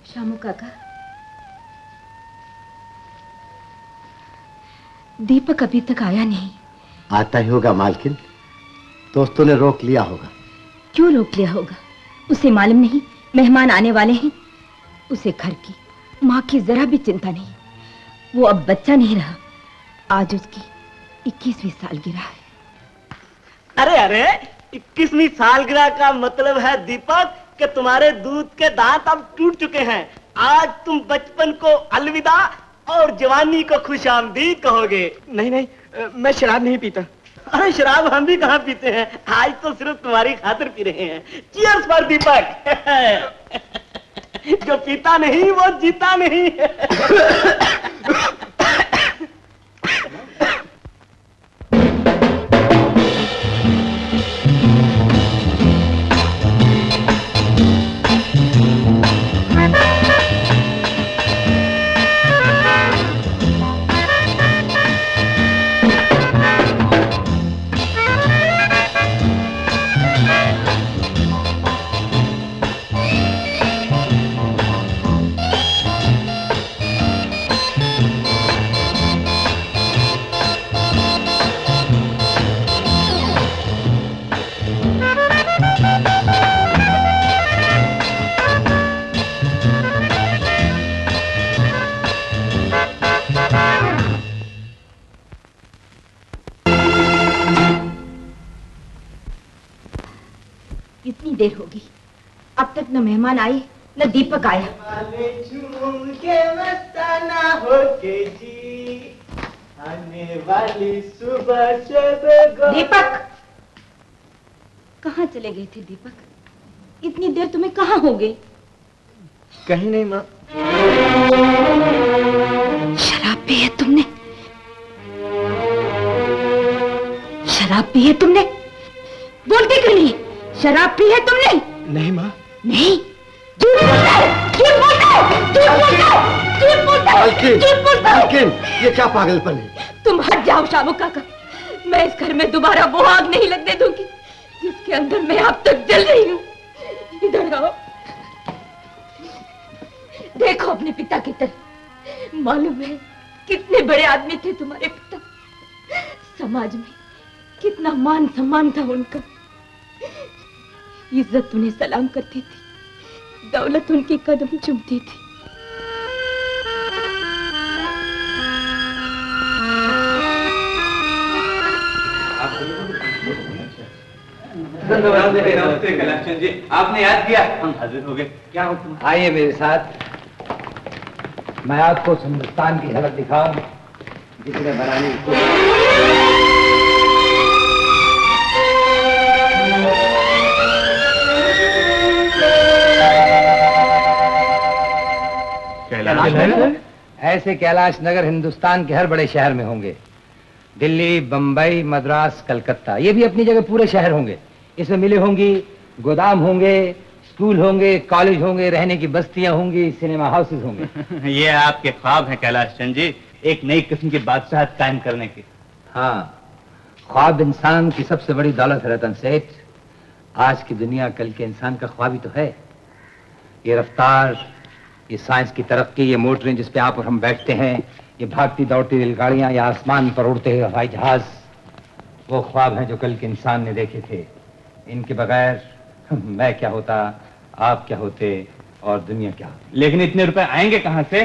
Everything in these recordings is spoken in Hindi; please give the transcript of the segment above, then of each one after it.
शामू काका, दीपक अभी तक आया नहीं। आता ही होगा मालकिन, दोस्तों ने रोक लिया होगा। क्यों रोक लिया होगा? उसे मालूम नहीं मेहमान आने वाले हैं। उसे घर की, माँ की जरा भी चिंता नहीं। वो अब बच्चा नहीं रहा। आज उसकी 21वीं सालगिरह है। अरे अरे, 21वीं सालगिरह का मतलब है दीपक कि तुम्हारे दूध के दांत अब टूट चुके हैं। आज तुम बचपन को अलविदा और जवानी को खुशामदीद कहोगे। नहीं नहीं, मैं शराब नहीं पीता। अरे शराब हम भी कहाँ पीते हैं, आज तो सिर्फ तुम्हारी खातिर पी रहे हैं। चीयर्स फॉर दीपक। जो पीता नहीं वो जीता नहीं। इतनी देर होगी, अब तक न मेहमान आए न दीपक आया। आने वाली सुबह से दीपक, कहाँ चले गए थे दीपक? इतनी देर तुम्हें कहाँ हो गई? कहीं नहीं माँ। शराब पी है तुमने? शराब पी है तुमने? बोलते क्यों नहीं? शराब पी है तुमने? नहीं माँ। नहीं, झूठ बोलता है, झूठ बोलता है, झूठ बोलता है, झूठ बोलता है, झूठ बोलता है। मालकिन, ये क्या पागलपन है? तुम हट जाओ शामू काका। मैं इस घर में दोबारा वो आग नहीं लगने दूंगी जिसके अंदर मैं अब तक जल रही हूँ। इधर आओ, देखो अपने पिता की तरफ। मालूम है कितने बड़े आदमी थे तुम्हारे पिता। समाज में कितना मान सम्मान था उनका। इज्जत उन्हें सलाम करती थी, दौलत उनके कदम चूमती थी। नमस्ते कैलाश जी, आपने याद किया, हम हाजिर हो गए। क्या हुक्म? आइए मेरे साथ, मैं आपको हिंदुस्तान की झलक दिखाऊं जिसने बनाने की कैलाश नगर? ऐसे कैलाश नगर हिंदुस्तान के हर बड़े शहर में होंगे। दिल्ली, बंबई, मद्रास, कलकत्ता, ये भी अपनी जगह पूरे शहर होंगे। इसमें मिलें होंगी, गोदाम होंगे, स्कूल होंगे, कॉलेज होंगे, रहने की बस्तियां होंगी, सिनेमा हाउसेज होंगे। ये आपके ख्वाब हैं कैलाश चंद जी, एक नई किस्म की बादशाहत कायम करने की। हाँ, ख्वाब इंसान की सबसे बड़ी दौलत है रतन सेठ। आज की दुनिया कल के इंसान का ख्वाब ही तो है। ये रफ्तार, ये साइंस की तरक्की, ये मोटरें जिस पे आप और हम बैठते हैं, ये भागती दौड़ती रेलगाड़ियां, या आसमान पर उड़ते हुए हवाई जहाज, वो ख्वाब हैं जो कल के इंसान ने देखे थे। इनके बगैर मैं क्या होता, आप क्या होते और दुनिया क्या होती। लेकिन इतने रुपए आएंगे कहां से?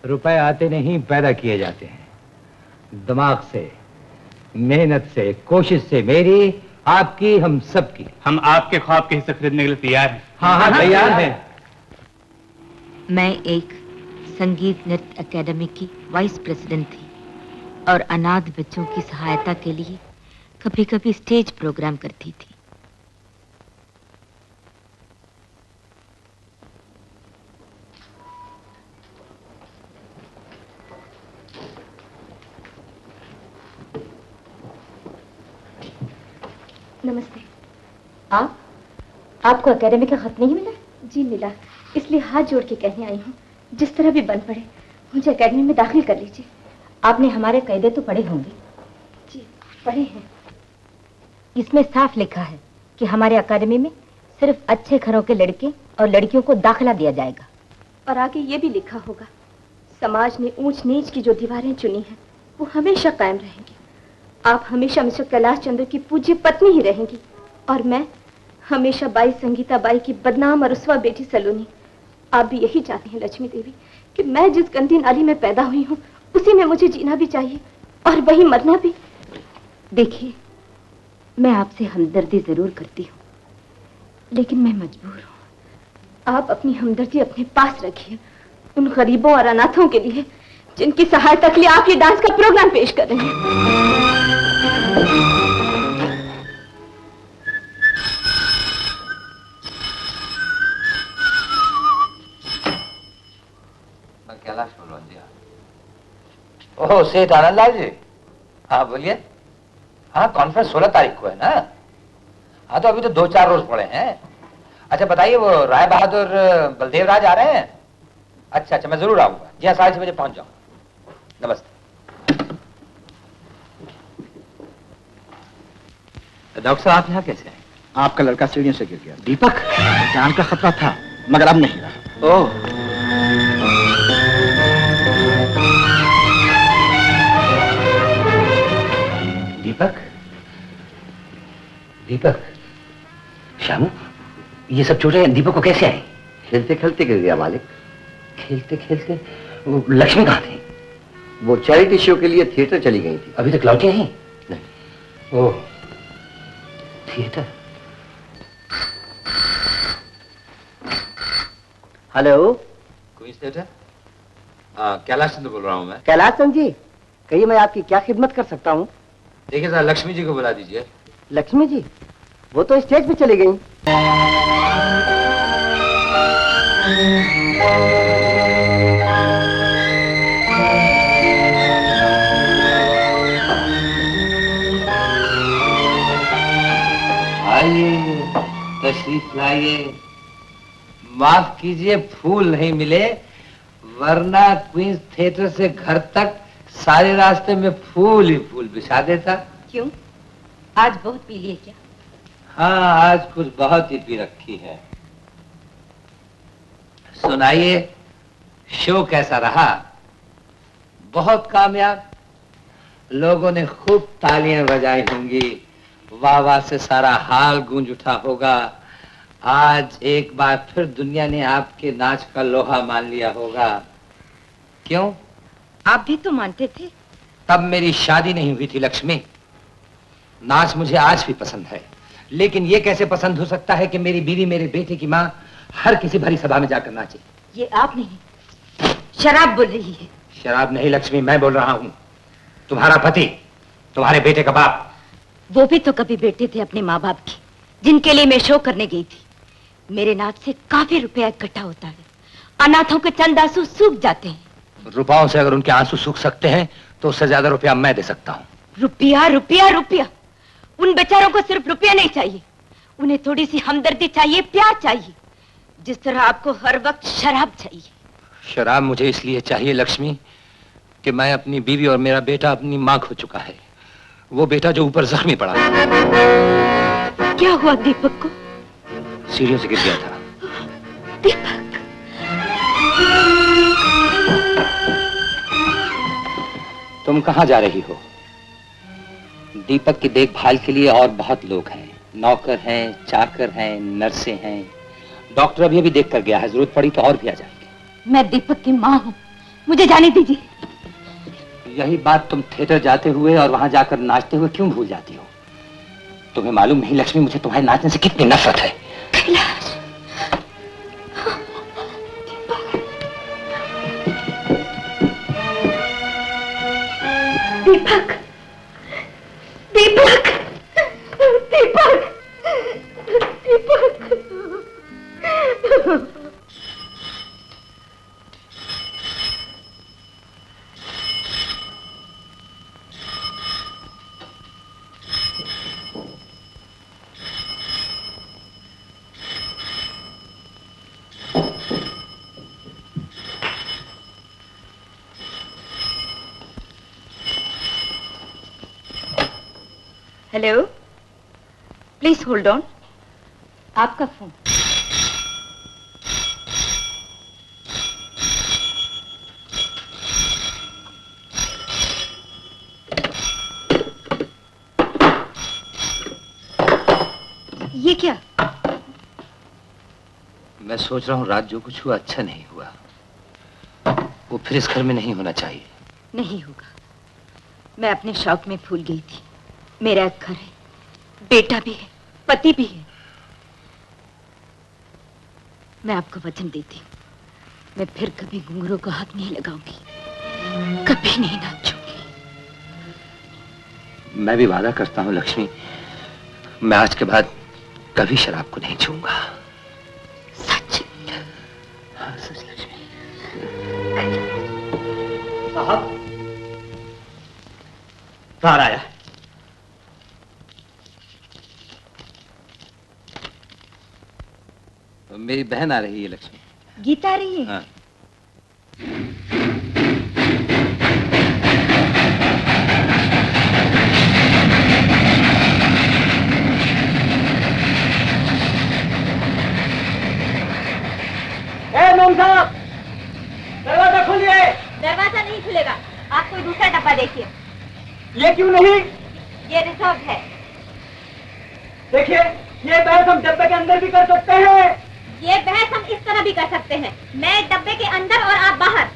रुपए आते नहीं, पैदा किए जाते हैं। दिमाग से, मेहनत से, कोशिश से, मेरी, आपकी, हम सबकी। हम आपके ख्वाब के हिस्से खरीदने के लिए तैयार हैं। हाँ हाँ, तैयार हैं। मैं एक संगीत नृत्य एकेडमी की वाइस प्रेसिडेंट थी और अनाथ बच्चों की सहायता के लिए कभी कभी स्टेज प्रोग्राम करती थी। नमस्ते। आपको एकेडमी का खत नहीं मिला? जी मिला, इसलिए हाथ जोड़ के कहने आई हूँ, जिस तरह भी बन पड़े मुझे एकेडमी में दाखिल कर लीजिए। आपने हमारे कायदे तो पढ़े होंगे? जी पढ़े हैं। इसमें साफ लिखा है कि हमारे एकेडमी में सिर्फ अच्छे घरों के लड़के और लड़कियों को दाखिला दिया जाएगा। और आगे ये भी लिखा होगा, समाज ने ऊंच नीच की जो दीवारें चुनी हैं वो हमेशा कायम रहेंगी। आप हमेशा मिस्टर कैलाश चंद्र की पूज्य पत्नी ही रहेंगी और मैं हमेशा बाई संगीता बाई की बदनाम और रुस्वा बेटी सलोनी। आप भी यही चाहती हैं लक्ष्मी देवी कि मैं जिस गंदी नाली में पैदा हुई हूँ उसी में मुझे जीना भी चाहिए और वही मरना भी। देखिए, मैं आपसे हमदर्दी जरूर करती हूँ, लेकिन मैं मजबूर हूँ। आप अपनी हमदर्दी अपने पास रखिए उन गरीबों और अनाथों के लिए जिनकी सहायता के लिए आप ये डांस का प्रोग्राम पेश कर रहे हैं। कैलाश बलवंतिया। ओह, सेठ आनंदलाल जी। हाँ बोलिए। हाँ, कॉन्फ्रेंस 16 तारीख को है ना? हाँ, तो अभी तो 2-4 रोज पड़े हैं। अच्छा बताइए, वो राय बहादुर बलदेव राज आ रहे हैं? अच्छा अच्छा, मैं जरूर आऊंगा। जी हाँ, 6:30 बजे पहुंच जाऊंगा। नमस्ते। डॉक्टर साहब, आप यहाँ कैसे हैं? आपका लड़का सीढ़ियों से गिर गया। दीपक? जान का खतरा था मगर अब नहीं रहा। ओह, दीपक? दीपक? श्यामू, ये सब चोटें दीपक को कैसे आई? खेलते खेलते गिर गया मालिक। खेलते खेलते? वो लक्ष्मी कहाँ थी? वो चैरिटी शो के लिए थिएटर चली गई थी। अभी तक लौटी नहीं? नहीं। Oh, theatre. Hello, queen's theatre? Kailash Chandra बोल रहा हूँ मैं। कैलाश चंद्र जी, कहिए मैं आपकी क्या खिदमत कर सकता हूँ? देखिए सर, लक्ष्मी जी को बुला दीजिए। लक्ष्मी जी? वो तो स्टेज पे चली गई। आइए, तशरीफ लाइए। माफ कीजिए, फूल नहीं मिले, वरना क्वींस थिएटर से घर तक सारे रास्ते में फूल ही फूल बिछा देता। क्यों, आज बहुत पी लिए क्या? हाँ, आज कुछ बहुत ही पी रखी है। सुनाइए, शो कैसा रहा? बहुत कामयाब? लोगों ने खूब तालियां बजाई होंगी, वाह वाह से सारा हाल गूंज उठा होगा। आज एक बार फिर दुनिया ने आपके नाच का लोहा मान लिया होगा। क्यों? आप भी तो मानते थे। तब मेरी शादी नहीं हुई थी लक्ष्मी। नाच मुझे आज भी पसंद है, लेकिन ये कैसे पसंद हो सकता है कि मेरी बीवी, मेरे बेटे की माँ हर किसी भरी सभा में जाकर नाचे? ये आप नहीं, शराब बोल रही है। शराब नहीं लक्ष्मी, मैं बोल रहा हूँ। तुम्हारा पति, तुम्हारे बेटे का बाप। वो भी तो कभी बेटे थे अपने माँ बाप के, जिनके लिए मैं शो करने गई थी। मेरे नाच से काफी रुपया इकट्ठा होता है, अनाथों के चंद आंसू सूख जाते हैं। रुपयों से अगर उनके आंसू सूख सकते हैं तो उससे ज्यादा रुपया मैं दे सकता हूँ। रुपया रुपया रुपया? उन बेचारों को सिर्फ रुपया नहीं चाहिए, उन्हें थोड़ी सी हमदर्दी चाहिए, प्यार चाहिए, जिस तरह आपको हर वक्त शराब चाहिए। शराब मुझे इसलिए चाहिए लक्ष्मी कि मैं अपनी बीवी और मेरा बेटा अपनी माँ खो चुका है। वो बेटा जो ऊपर जख्मी पड़ा। क्या हुआ दीपक को? सीढ़ियों से गिर गया था। दीपक! तुम कहाँ जा रही हो? दीपक की देखभाल के लिए और बहुत लोग हैं, नौकर हैं, चाकर हैं, नर्सें हैं। डॉक्टर अभी देख कर गया है, जरूरत पड़ी तो और भी आ जाएंगे। मैं दीपक की माँ हूँ, मुझे जाने दीजिए। यही बात तुम थिएटर जाते हुए और वहां जाकर नाचते हुए क्यों भूल जाती हो? तुम्हें मालूम नहीं लक्ष्मी, मुझे तुम्हारे नाचने से कितनी नफरत है। Kailash! Deepak! Deepak! Deepak! Deepak! Hello, please hold on. आपका फोन। क्या? मैं सोच रहा हूँ रात जो कुछ हुआ अच्छा नहीं हुआ। वो फिर इस घर में नहीं होना चाहिए। नहीं होगा। मैं अपने शौक में भूल गई थी। मेरा एक घर है, बेटा भी है, पति भी है। मैं आपको वचन देती हूँ, मैं फिर कभी घुंघरू को हाथ नहीं लगाऊंगी, कभी नहीं नाचूंगी। मैं भी वादा करता हूँ लक्ष्मी, मैं आज के बाद कभी शराब को नहीं छूंगा। सच? हाँ सच लक्ष्मी। साहब, तार आया। मेरी बहन आ रही है लक्ष्मी। गीता आ रही है? हाँ। मेम साहब, दरवाजा खोलिए। दरवाजा नहीं खुलेगा, आप कोई दूसरा डब्बा देखिए। ये क्यों नहीं? ये रिजर्व है। देखिए, ये बहस हम डब्बे के अंदर भी कर सकते हैं। ये बहस हम इस तरह भी कर सकते हैं, मैं डब्बे के अंदर और आप बाहर।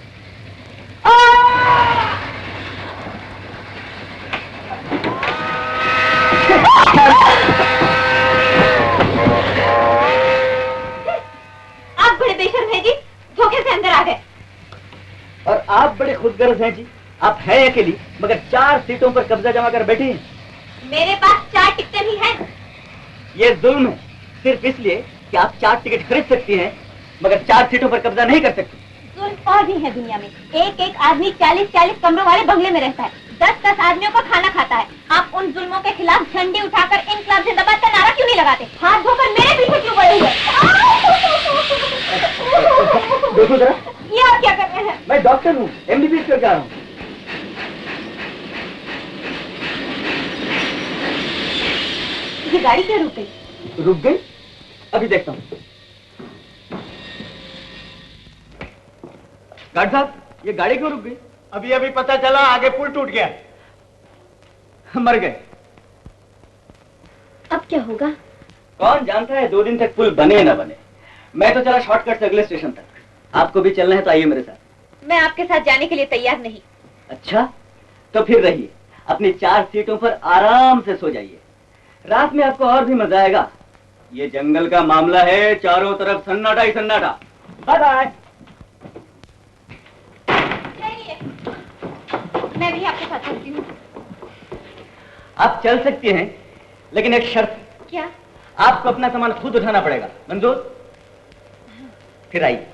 आप बड़े बेशर्म हैं जी, धोखे से अंदर आ गए। और आप बड़े खुदगर्ज हैं जी। आप हैं अकेली, मगर 4 सीटों पर कब्जा जमा कर बैठी हैं। मेरे पास 4 टिकटें भी हैं। ये जुल्म है, सिर्फ इसलिए कि आप 4 टिकट खरीद सकती हैं, मगर 4 सीटों पर कब्जा नहीं कर सकती। जुल्म और भी है दुनिया में। एक एक आदमी 40-40 कमरों वाले बंगले में रहता है, 10-10 आदमियों का खाना खाता है। आप उन जुल्मों के खिलाफ झंडे उठाकर इनकलाब जिंदाबाद का नारा क्यों नहीं लगाते? हाथ धोकर मेरे पीछे क्यों पड़े हुए? देखो जरा, ये आप क्या कर रहे हैं? मैं डॉक्टर हूँ, MBBS करके आ रहा हूँ। ये गाड़ी क्या रुक गई? रुक गई? अभी देखता हूँ। गार्ड साहब, ये गाड़ी क्यों रुक गई? अभी अभी पता चला, आगे पुल टूट गया। मर गए। अब क्या होगा? कौन जानता है 2 दिन तक पुल बने या न बने। मैं तो चला शॉर्टकट से अगले स्टेशन तक। आपको भी चलना है तो आइए मेरे साथ। मैं आपके साथ जाने के लिए तैयार नहीं। अच्छा, तो फिर रहिए, अपनी 4 सीटों पर आराम से सो जाइए। रात में आपको और भी मजा आएगा। ये जंगल का मामला है, चारों तरफ सन्नाटा ही सन्नाटा। Bye bye. मैं भी आपके साथ चलती हूँ। आप चल सकती हैं, लेकिन एक शर्त। क्या? आपको अपना सामान खुद उठाना पड़ेगा। मंजूर? फिर आइए।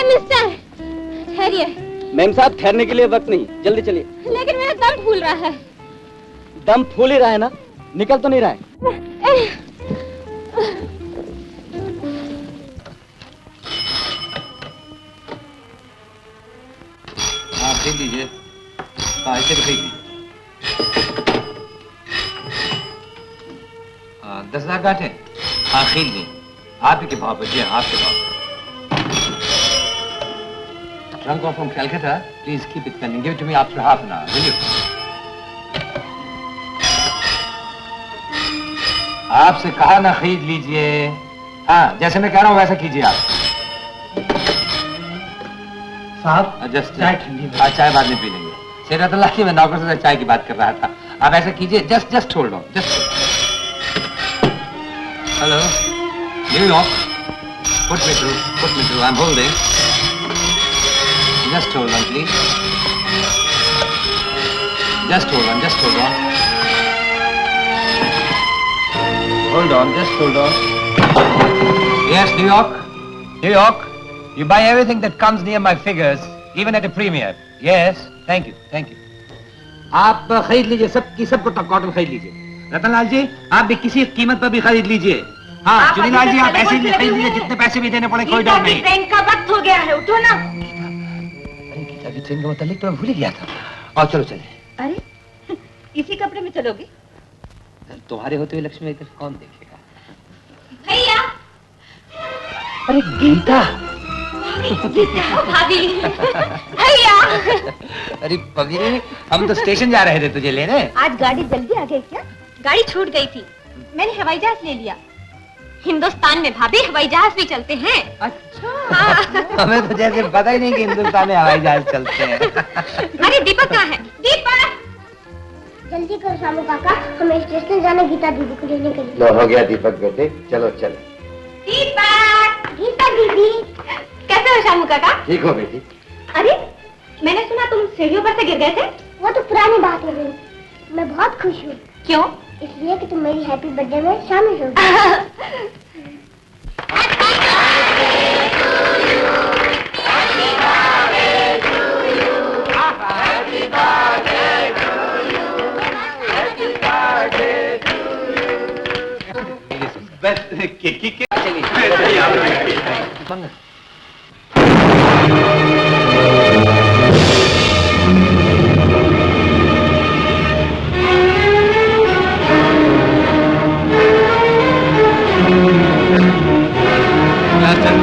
मिस्टर, ठहरिए। मैम साहब, ठहरने के लिए वक्त नहीं, जल्दी चलिए। लेकिन मेरा दम फूल रहा है। दम फूल ही रहा है ना, निकल तो नहीं रहा है। हाँ खरीद लीजिए। हाँ ऐसे भी खरीद लीजिए। 10,000 गांठें। हाँ खरीद ली। आप ही के भाव पर। जी आपके भाव। Trunk off from Calcutta. Please keep it pending. Give it to me after half an hour, will you? आपसे कहा ना खरीद लीजिए। हाँ जैसे मैं कह रहा हूँ वैसा कीजिए आप। साहब, जस्ट चाय ठंडी। हाँ चाय बाद में पी लेंगे। सेरतुल्लाह की मैं नौकर से चाय की बात कर रहा था। आप ऐसा कीजिए, just hold on, just. Hello, New York. Put me through. I'm holding. Just hold on, please. Just hold on. Hold on, just hold on. Yes, New York. You buy everything that comes near my figures, even at a premium. Yes, thank you. आप खरीद लीजिए, सब कॉटन खरीद लीजिए। रतनलाल जी, आप भी किसी कीमत पर भी खरीद लीजिए। हाँ, चुनीलाल जी, आप ऐसे ही खरीद लीजिए, जितने पैसे भी देने पड़े, कोई डर नहीं। ट्रेन का वक्त हो गया है, उठो ना। अरे गीता की ट्रेन का मतलब तो मैं भूल ही गया था। और चलो चले। अरे इसी कपड़े में चलोगे? तुम्हारे होते हुए लक्ष्मी इधर कौन देखेगा? भैया। अरे गीता। भाभी। भैया। अरे पगली, हम तो स्टेशन जा रहे थे तुझे लेने। आज गाड़ी जल्दी आ गई क्या? गाड़ी छूट गई थी, मैंने हवाई जहाज ले लिया। हिंदुस्तान में भाभी हवाई जहाज भी चलते हैं। अच्छा। हाँ। हमें तो जैसे पता ही नहीं कि हिंदुस्तान में हवाई जहाज चलते हैं। अरे दीपक कहाँ है? दीपक जल्दी करो शामू काका, हमें स्टेशन जाना गीता दीदी को लेने के लिए। लो हो गया दीपक बेटे, चलो चलो। दीपक। गीता दीदी कैसे हो शामू काका? ठीक हो बेटी? अरे मैंने सुना तुम सीढ़ियों पर से गिर गए थे। वो तो पुरानी बात हो गई। मैं बहुत खुश हूँ। क्यों? इसलिए कि तुम मेरी हैप्पी बर्थडे में शामिल हो गई।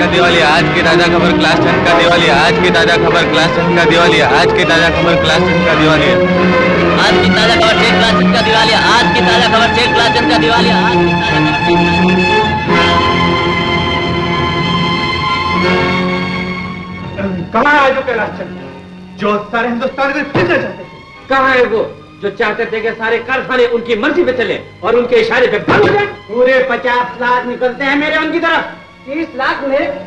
दिवाली आज की ताजा खबर क्लास 10 का दिवाली आज की ताजा खबर क्लास 10 का दिवाली आज की ताजा खबर क्लास 10 का दिवाली आज की ताजा खबर शेख क्लास 10 का दिवाली आज की ताजा खबर शेख क्लास 10 का दिवाली आज की ताजा खबर कहाँ है जो कैलाश चंद जो सारे हिंदुस्तान में फिरना चाहते थे? कहाँ है वो जो चाहते थे कि सारे कारखाने उनकी मर्जी पे चले और उनके इशारे पे बंद हो जाए? पूरे 50 लाख निकलते हैं मेरे उनकी तरफ। 30 लाख में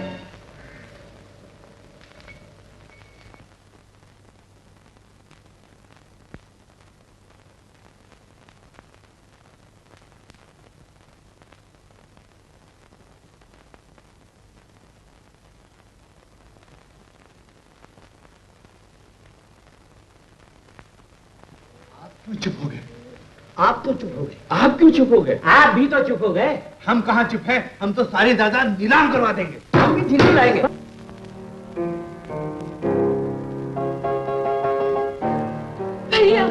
चुप हो गए? आप तो चुप हो गए। आप क्यों चुप हो गए? आप भी तो चुप हो गए। हम कहाँ चुप हैं? हम तो सारी जायदाद नीलाम करवा देंगे। हम भी दिल्ली लाएंगे। भैया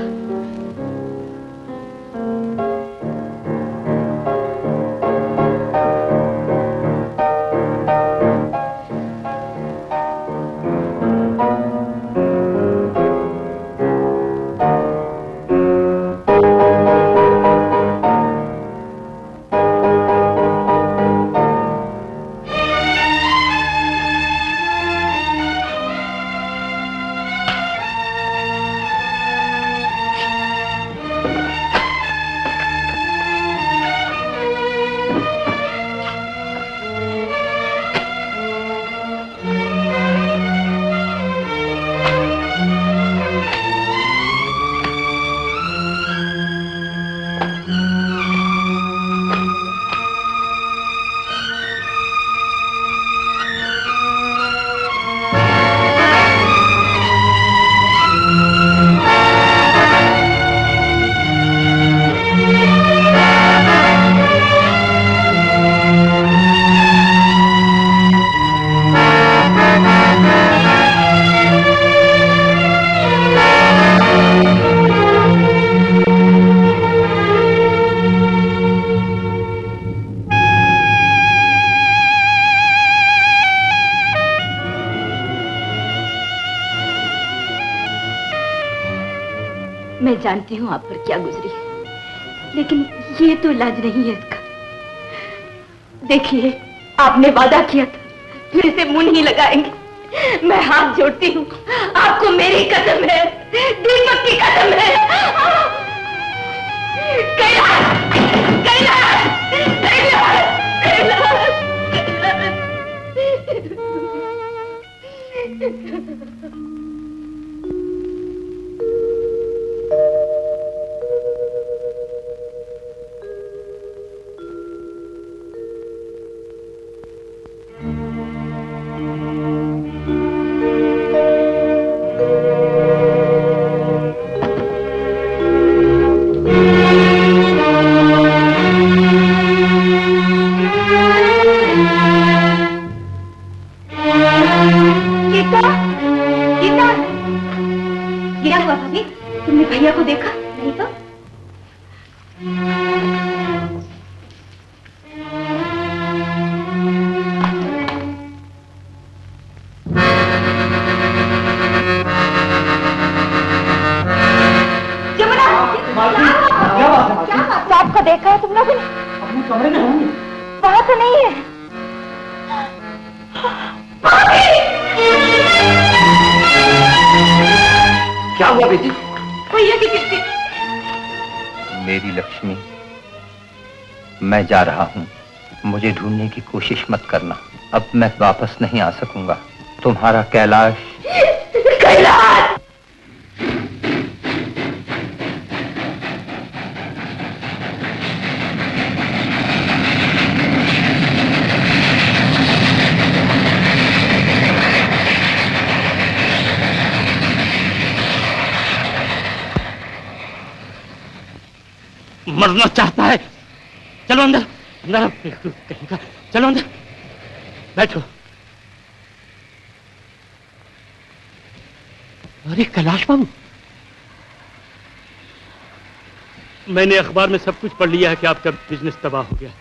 मैं जानती हूँ आप पर क्या गुजरी है, लेकिन ये तो इलाज नहीं है इसका। देखिए, आपने वादा किया था फिर इसे मुंह नहीं लगाएंगे। मैं हाथ जोड़ती हूँ, आपको मेरी कसम है, दीपक की कसम है। कैलाश, कैलाश, कैलाश, कैलाश। वहां तो नहीं है। क्या हुआ बेटी? भैया की किस्ती। मेरी लक्ष्मी, मैं जा रहा हूँ। मुझे ढूंढने की कोशिश मत करना। अब मैं वापस नहीं आ सकूंगा। तुम्हारा कैलाश। कैलाश! मरना चाहता है। चलो अंदर, अंदर कहीं का। चलो अंदर बैठो। अरे कैलाश बाबू, मैंने अखबार में सब कुछ पढ़ लिया है कि आपका बिजनेस तबाह हो गया,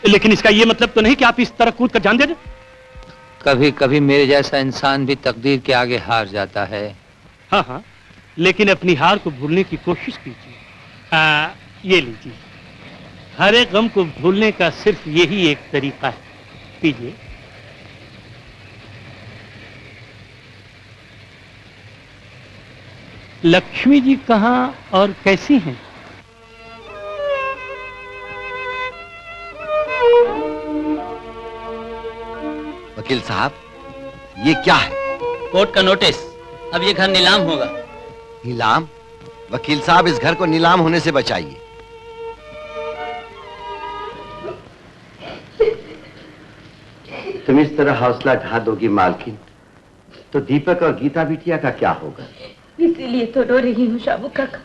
लेकिन इसका ये मतलब तो नहीं कि आप इस तरह कूद कर जान दे दो। कभी कभी मेरे जैसा इंसान भी तकदीर के आगे हार जाता है। हाँ हाँ, लेकिन अपनी हार को भूलने की कोशिश कीजिए। ये लीजिए, हर एक गम को भूलने का सिर्फ यही एक तरीका है। पीजिए। लक्ष्मी जी कहाँ और कैसी हैं? वकील साहब, ये क्या है? कोर्ट का नोटिस। अब ये घर नीलाम होगा। नीलाम? वकील साहब, इस घर को नीलाम होने से बचाइए। तुम इस तरह हौसला ढा दोगी मालकिन, तो दीपक और गीता बिटिया का क्या होगा? इसीलिए तो रो रही हूँ शामू काका।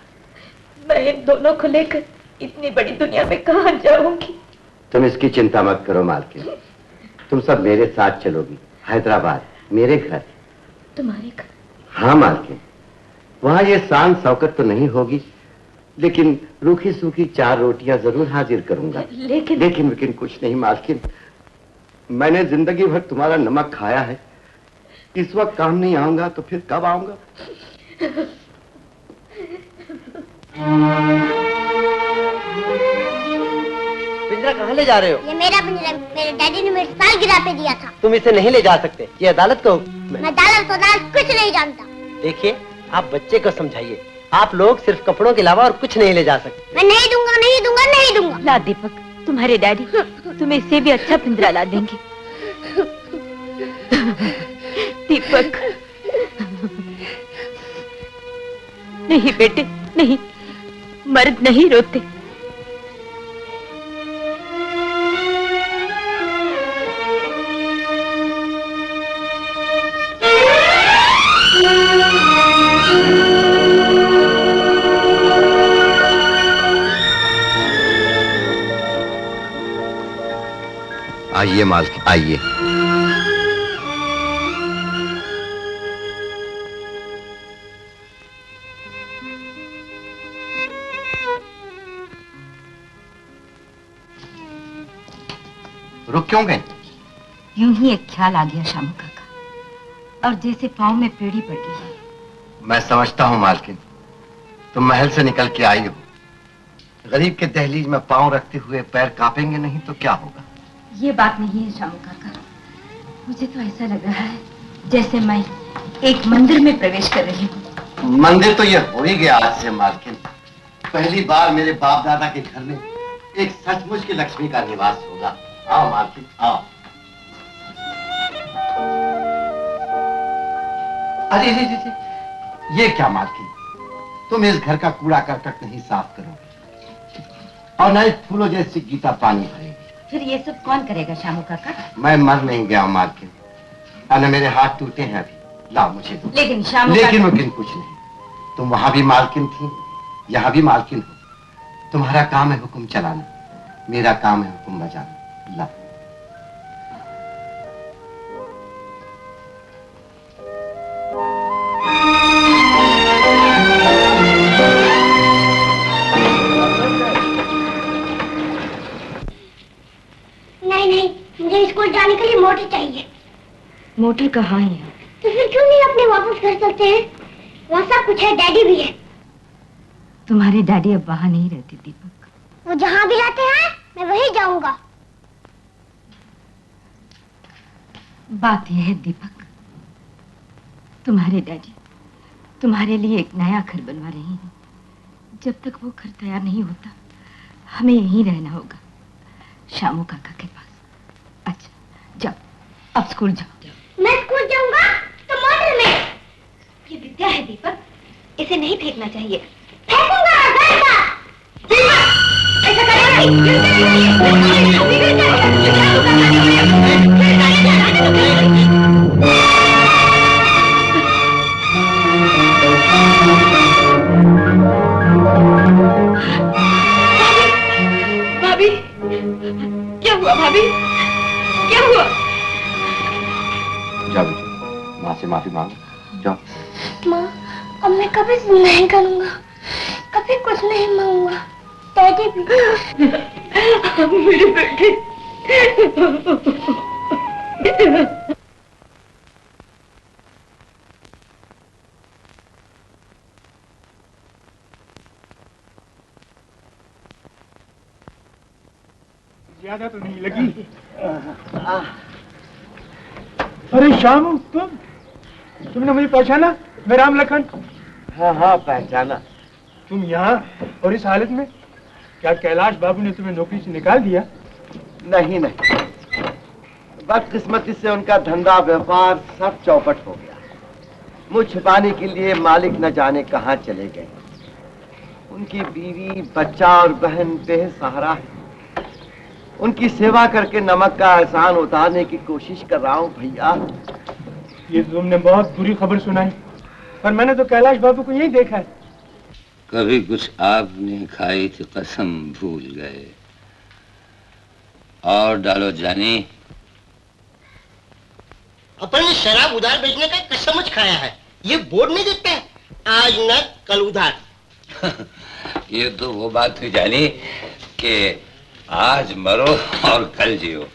मैं इन दोनों को लेकर इतनी बड़ी दुनिया में कहाँ जाऊंगी? तुम इसकी चिंता मत करो मालकिन, तुम सब मेरे साथ चलोगी हैदराबाद, मेरे घर। तुम्हारे घर? हाँ मालकिन, वहां ये शान शौकत तो नहीं होगी, लेकिन रूखी सूखी 4 रोटियां जरूर हाजिर करूंगा। लेकिन कुछ नहीं मालकिन, मैंने जिंदगी भर तुम्हारा नमक खाया है। इस वक्त काम नहीं आऊंगा तो फिर कब आऊंगा? पिंजरा कहाँ ले जा रहे हो? ये मेरा पिंजरा मेरे डैडी ने मेरे सालगिरह पे दिया था। तुम इसे नहीं ले जा सकते, ये अदालत का हुक्म है। मैं अदालत कुछ नहीं जानता। देखिए, आप बच्चे को समझाइए, आप लोग सिर्फ कपड़ों के अलावा और कुछ नहीं ले जा सकते। मैं नहीं दूंगा, नहीं दूंगा, नहीं दूंगा। ला दीपक, तुम्हारे डैडी तुम्हें इससे भी अच्छा पिंजरा ला देंगे। दीपक। नहीं बेटे, नहीं, मर्द नहीं रोते। आइए मालकिन, आइए। रुक क्यों गए? यूं ही एक ख्याल आ गया शामू काका, और जैसे पाँव में पेड़ी पड़ गई। मैं समझता हूँ मालकिन, तुम महल से निकल के आई हो। गरीब के दहलीज में पाँव रखते हुए पैर कांपेंगे नहीं तो क्या होगा? ये बात नहीं है शामू काका, मुझे तो ऐसा लग रहा है जैसे मैं एक मंदिर में प्रवेश कर रही हूँ। मंदिर तो ये हो ही गया आज से मालकिन। पहली बार मेरे बाप दादा के घर में एक सचमुच की लक्ष्मी का निवास होगा। आओ मालकिन, आओ। अरे ये क्या मालकिन, तुम इस घर का कूड़ा करकट नहीं साफ करोगे और न ही फूलों जैसी गीता पानी भरेगी। फिर ये सब कौन करेगा शामू काका? मैं मर नहीं गया मालकिन, और मेरे हाथ टूटे हैं अभी। लाओ मुझे दो। लेकिन शामू लेकिन कुछ नहीं। तुम वहां भी मालकिन थी, यहाँ भी मालकिन हो। तुम्हारा काम है हुक्म चलाना, मेरा काम है हुक्म बजाना। ला। नहीं, मुझे स्कूल जाने के लिए मोटर चाहिए। मोटर कहाँ है? तो फिर क्यों नहीं अपने वापस घर चलते हैं? वहाँ सब कुछ है, डैडी भी है। तुम्हारे डैडी अब वहाँ नहीं रहते दीपक। वो जहाँ भी रहते हैं मैं वहीं जाऊंगा। बात यह है दीपक, तुम्हारे डैडी तुम्हारे लिए एक नया घर बनवा रही हैं। जब तक वो घर तैयार नहीं होता हमें यहीं रहना होगा, शामू काका के पास। अच्छा जाओ, अब स्कूल जाओ। मैं स्कूल जाऊंगा तो मोटर में। ये विद्या है दीपक, इसे नहीं फेंकना चाहिए। फेंकूंगा ऐसा भाभी, क्या हुआ भाभी, क्या हुआ? जाओ बेटी, माँ से माफी मांगो, जाओ। माँ, अब मैं कभी नहीं करूंगा, कभी कुछ नहीं मांगूंगा। डैडी भी। मेरी बेटी। ज्यादा तो नहीं लगी? अरे शामू, तुमने मुझे पहचाना? मैं राम लखन। हाँ हाँ पहचाना। तुम यहाँ और इस हालत में? क्या कैलाश बाबू ने तुम्हें नौकरी से निकाल दिया? नहीं नहीं, बदकिस्मती से उनका धंधा व्यापार सब चौपट हो गया। मुझ छिपाने के लिए मालिक न जाने कहाँ चले गए। उनकी बीवी, बच्चा और बहन बेसहारा है। उनकी सेवा करके नमक का एहसान उतारने की कोशिश कर रहा हूँ भैया। ये तुमने बहुत बुरी खबर सुनाई, पर मैंने तो कैलाश बाबू को यही देखा है। कभी कुछ आपने खाई थी कसम भूल गए। और डालो जानी। अपन ने शराब उधार बेचने का कसमच खाया है। ये बोर्ड नहीं देखते हैं, आज न कल उधार। ये तो वो बात हुई जानी कि आज मरो और कल जियो,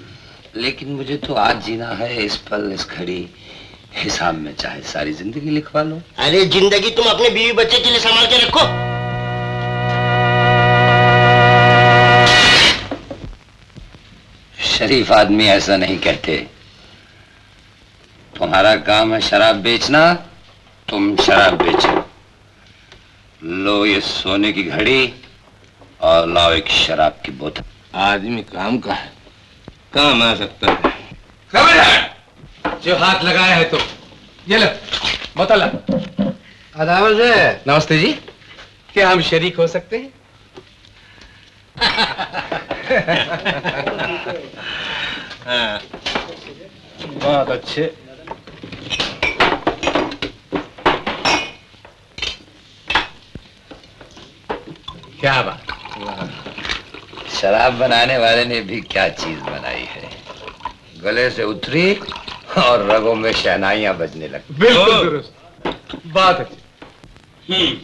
लेकिन मुझे तो आज जीना है, इस पल इस घड़ी। हिसाब में चाहे सारी जिंदगी लिखवा लो। अरे जिंदगी तुम अपने बीवी बच्चे के लिए संभाल के रखो। शरीफ आदमी ऐसा नहीं कहते। तुम्हारा काम है शराब बेचना, तुम शराब बेचो। लो ये सोने की घड़ी और लाओ एक शराब की बोतल। आदमी काम का है, काम आ सकता है। खबरदार जो हाथ लगाया है तो ये लो बोतल। अदावत है। नमस्ते जी, क्या हम शरीक हो सकते हैं? हाँ, बहुत अच्छे। क्या बात, शराब बनाने वाले ने भी क्या चीज बनाई है। गले से उतरी और रगों में शहनाइयां बजने लगी। बिल्कुल दुरुस्त, बात अच्छी।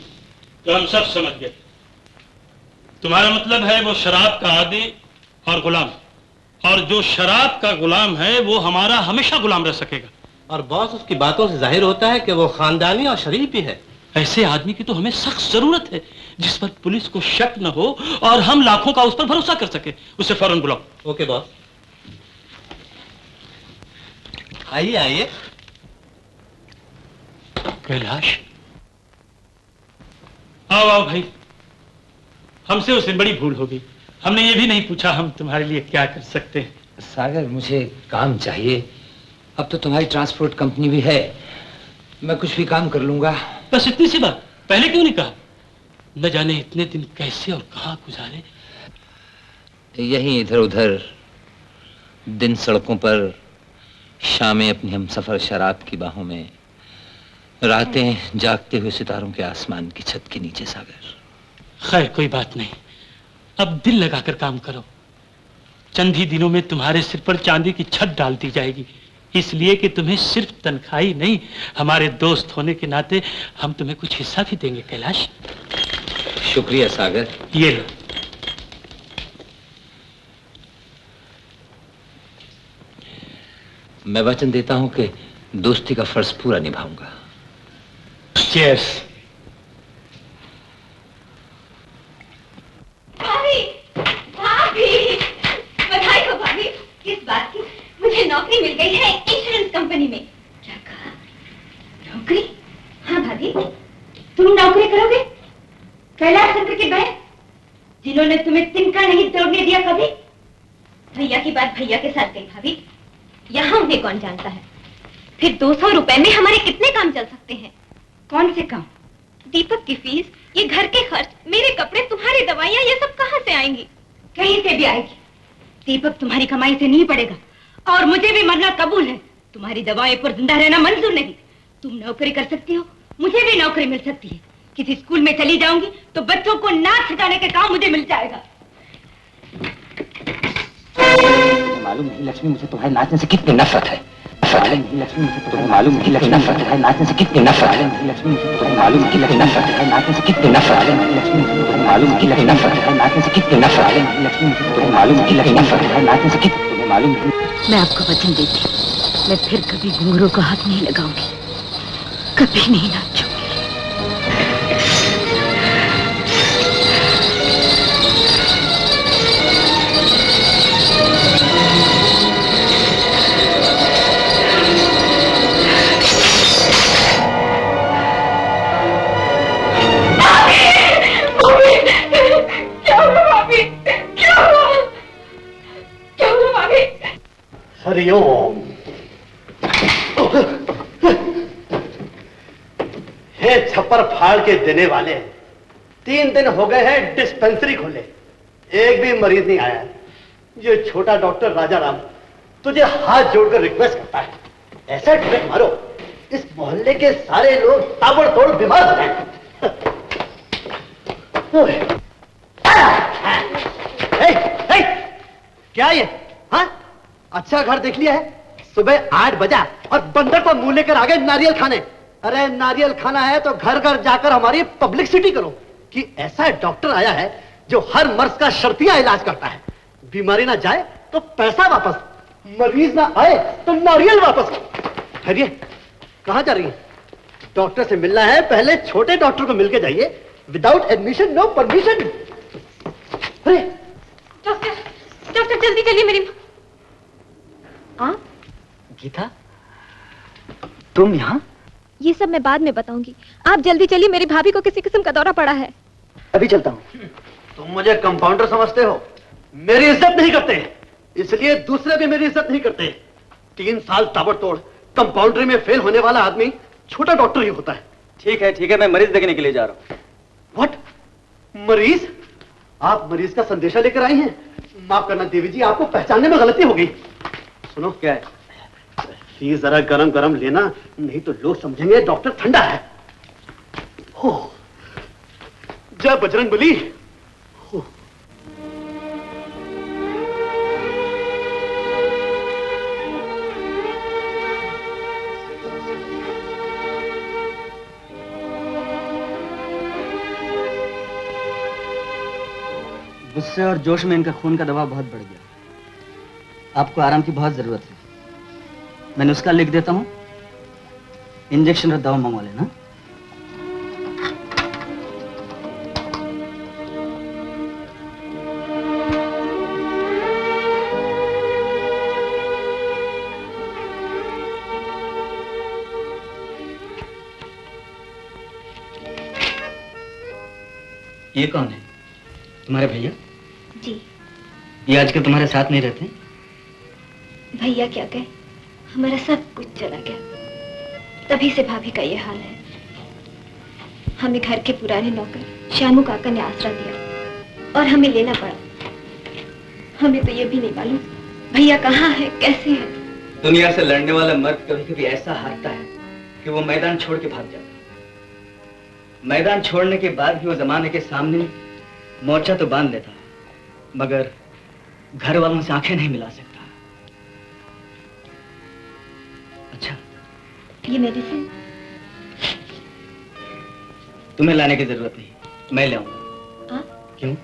तो हम सब समझ गए। तुम्हारा मतलब है वो शराब का आदी और गुलाम, और जो शराब का गुलाम है वो हमारा हमेशा गुलाम रह सकेगा। और बॉस, उसकी बातों से जाहिर होता है कि वो खानदानी और शरीफ भी है। ऐसे आदमी की तो हमें सख्त जरूरत है, जिस पर पुलिस को शक न हो और हम लाखों का उस पर भरोसा कर सके। उसे फौरन बुलाओ। Okay boss. आइए आइए। कैलाश, आओ आओ भाई। हमसे उसे बड़ी भूल हो गई, हमने ये भी नहीं पूछा हम तुम्हारे लिए क्या कर सकते हैं। सागर, मुझे काम चाहिए। अब तो तुम्हारी ट्रांसपोर्ट कंपनी भी है, मैं कुछ भी काम कर लूंगा। बस इतनी सी बात, पहले क्यों नहीं कहा? न जाने इतने दिन कैसे और कहां गुजारे। यहीं इधर उधर, दिन सड़कों पर, शामें अपनी हमसफर शराब की बाहों में, रातें जागते हुए सितारों के आसमान की छत के नीचे। सागर, खैर कोई बात नहीं, अब दिल लगाकर काम करो। चंद ही दिनों में तुम्हारे सिर पर चांदी की छत डाल दी जाएगी, इसलिए कि तुम्हें सिर्फ तनख्वाही नहीं, हमारे दोस्त होने के नाते हम तुम्हें कुछ हिस्सा भी देंगे। कैलाश, शुक्रिया सागर। ये लो। मैं वचन देता हूं कि दोस्ती का फर्ज पूरा निभाऊंगा। चीयर्स। भाभी, भाभी, बधाई हो भाभी, इस बात की मुझे नौकरी मिल गई है इंश्योरेंस कंपनी में। क्या कहा? नौकरी? हाँ भाभी, तुम नौकरी करोगे? कैलाश चंद्र की बहन, जिन्होंने तुम्हें तिनका नहीं तोड़ने दिया कभी। भैया की बात भैया के साथ गई भाभी, यहाँ उन्हें कौन जानता है। फिर 200 रुपए में हमारे कितने काम चल सकते हैं? कौन से काम? दीपक की फीस, ये घर के खर्च, मेरे कपड़े, तुम्हारी दवाइयाँ, ये सब कहाँ से आएंगी? कहीं से भी आएगी। दीपक तुम्हारी कमाई से नहीं पड़ेगा, और मुझे भी मरना कबूल है। तुम्हारी दवाई पर जिंदा रहना मंजूर नहीं। तुम नौकरी कर सकती हो, मुझे भी नौकरी मिल सकती है। किसी स्कूल में चली जाऊंगी तो बच्चों को नाच सिखाने का काम मुझे मिल जाएगा। मालूम नहीं लक्ष्मी, मुझे तुम्हारे नाचने से कितनी नफरत है। मालूम नहीं लक्ष्मी, मुझे तुम्हें मालूम नहीं लक्ष्मी, नफरत है नाचने से कितनी नफरत है। लक्ष्मी, मुझे तुम्हें मालूम नहीं लक्ष्मी, नफरत है नाचने से कितनी नफरत है। लक्ष्मी, मुझे तुम्हें मालूम नहीं लक्ष्मी, नफरत है नाचने से कितनी नफरत है। लक्ष्मी, मुझे तुम्हें मालूम नहीं लक्ष्मी, नफरत है नाचने से कितनी, तुम्हें मालूम नहीं। मैं आपको वचन देती, मैं फिर कभी घुंघरू को हाथ नहीं लगाऊंगी, कभी नहीं नाचूंगी। हरिओम। हे छप्पर फाड़ के देने वाले, 3 दिन हो गए हैं डिस्पेंसरी खोले, एक भी मरीज नहीं आया। ये छोटा डॉक्टर राजा राम तुझे हाथ जोड़कर रिक्वेस्ट करता है, ऐसा ट्रिक मारो इस मोहल्ले के सारे लोग ताबड़तोड़ बीमार हो जाएं। क्या ये? हाँ, अच्छा घर देख लिया है? सुबह 8 बजा और बंदर तो मुंह लेकर आ गए नारियल खाने। अरे नारियल खाना है तो घर घर जाकर हमारी पब्लिसिटी करो कि ऐसा डॉक्टर आया है जो हर मर्ज का शर्तिया इलाज करता है। बीमारी ना जाए तो पैसा वापस, मरीज ना आए तो नारियल वापस। ठहरिए, कहां जा रही है? डॉक्टर से मिलना है, पहले छोटे डॉक्टर को मिलके जाइए। Without admission no permission. अरे डॉक्टर, डॉक्टर जल्दी चलिए मेरी। हाँ गीता, तुम यहाँ? ये सब मैं बाद में बताऊंगी, आप जल्दी चलिए, मेरी भाभी को किसी किस्म का दौरा पड़ा है। अभी चलता हूँ। तुम मुझे कंपाउंडर समझते हो, मेरी इज्जत नहीं करते, इसलिए दूसरे भी मेरी इज्जत नहीं करते। 3 साल ताबड़तोड़ कंपाउंडरी में फेल होने वाला आदमी छोटा डॉक्टर ही होता है। ठीक है, मैं मरीज देखने के लिए जा रहा हूँ। व्हाट? मरीज? आप मरीज का संदेशा लेकर आई हैं? माफ करना देवी जी, आपको पहचानने में गलती हो गई। सुनो, क्या है, फीस जरा गरम गरम लेना, नहीं तो लोग समझेंगे डॉक्टर ठंडा है। हो, जय बजरंगबली। हो। गुस्से और जोश में इनका खून का दबाव बहुत बढ़ गया। आपको आराम की बहुत जरूरत है। मैंने उसका लिख देता हूं, इंजेक्शन और दवा मंगवा लेना। ये कौन है? तुम्हारे भैया? जी। ये आजकल तुम्हारे साथ नहीं रहते? भैया क्या कहे, हमारा सब कुछ चला गया, तभी से भाभी का ये हाल है। हमें घर के पुराने नौकर शानू काका ने आसरा दिया और हमें लेना पड़ा। हमें तो ये भी नहीं मालूम भैया कहाँ है, कैसे है। दुनिया से लड़ने वाला मर्द कभी कभी ऐसा हारता है कि वो मैदान छोड़ के भाग जाता है। मैदान छोड़ने के बाद भी वो जमाने के सामने मोर्चा तो बांध लेता, मगर घर वालों से आंखें नहीं मिला सकता। अच्छा, ये मेडिसिन तुम्हें लाने की जरूरत नहीं, मैं ले आऊंगा। क्यों,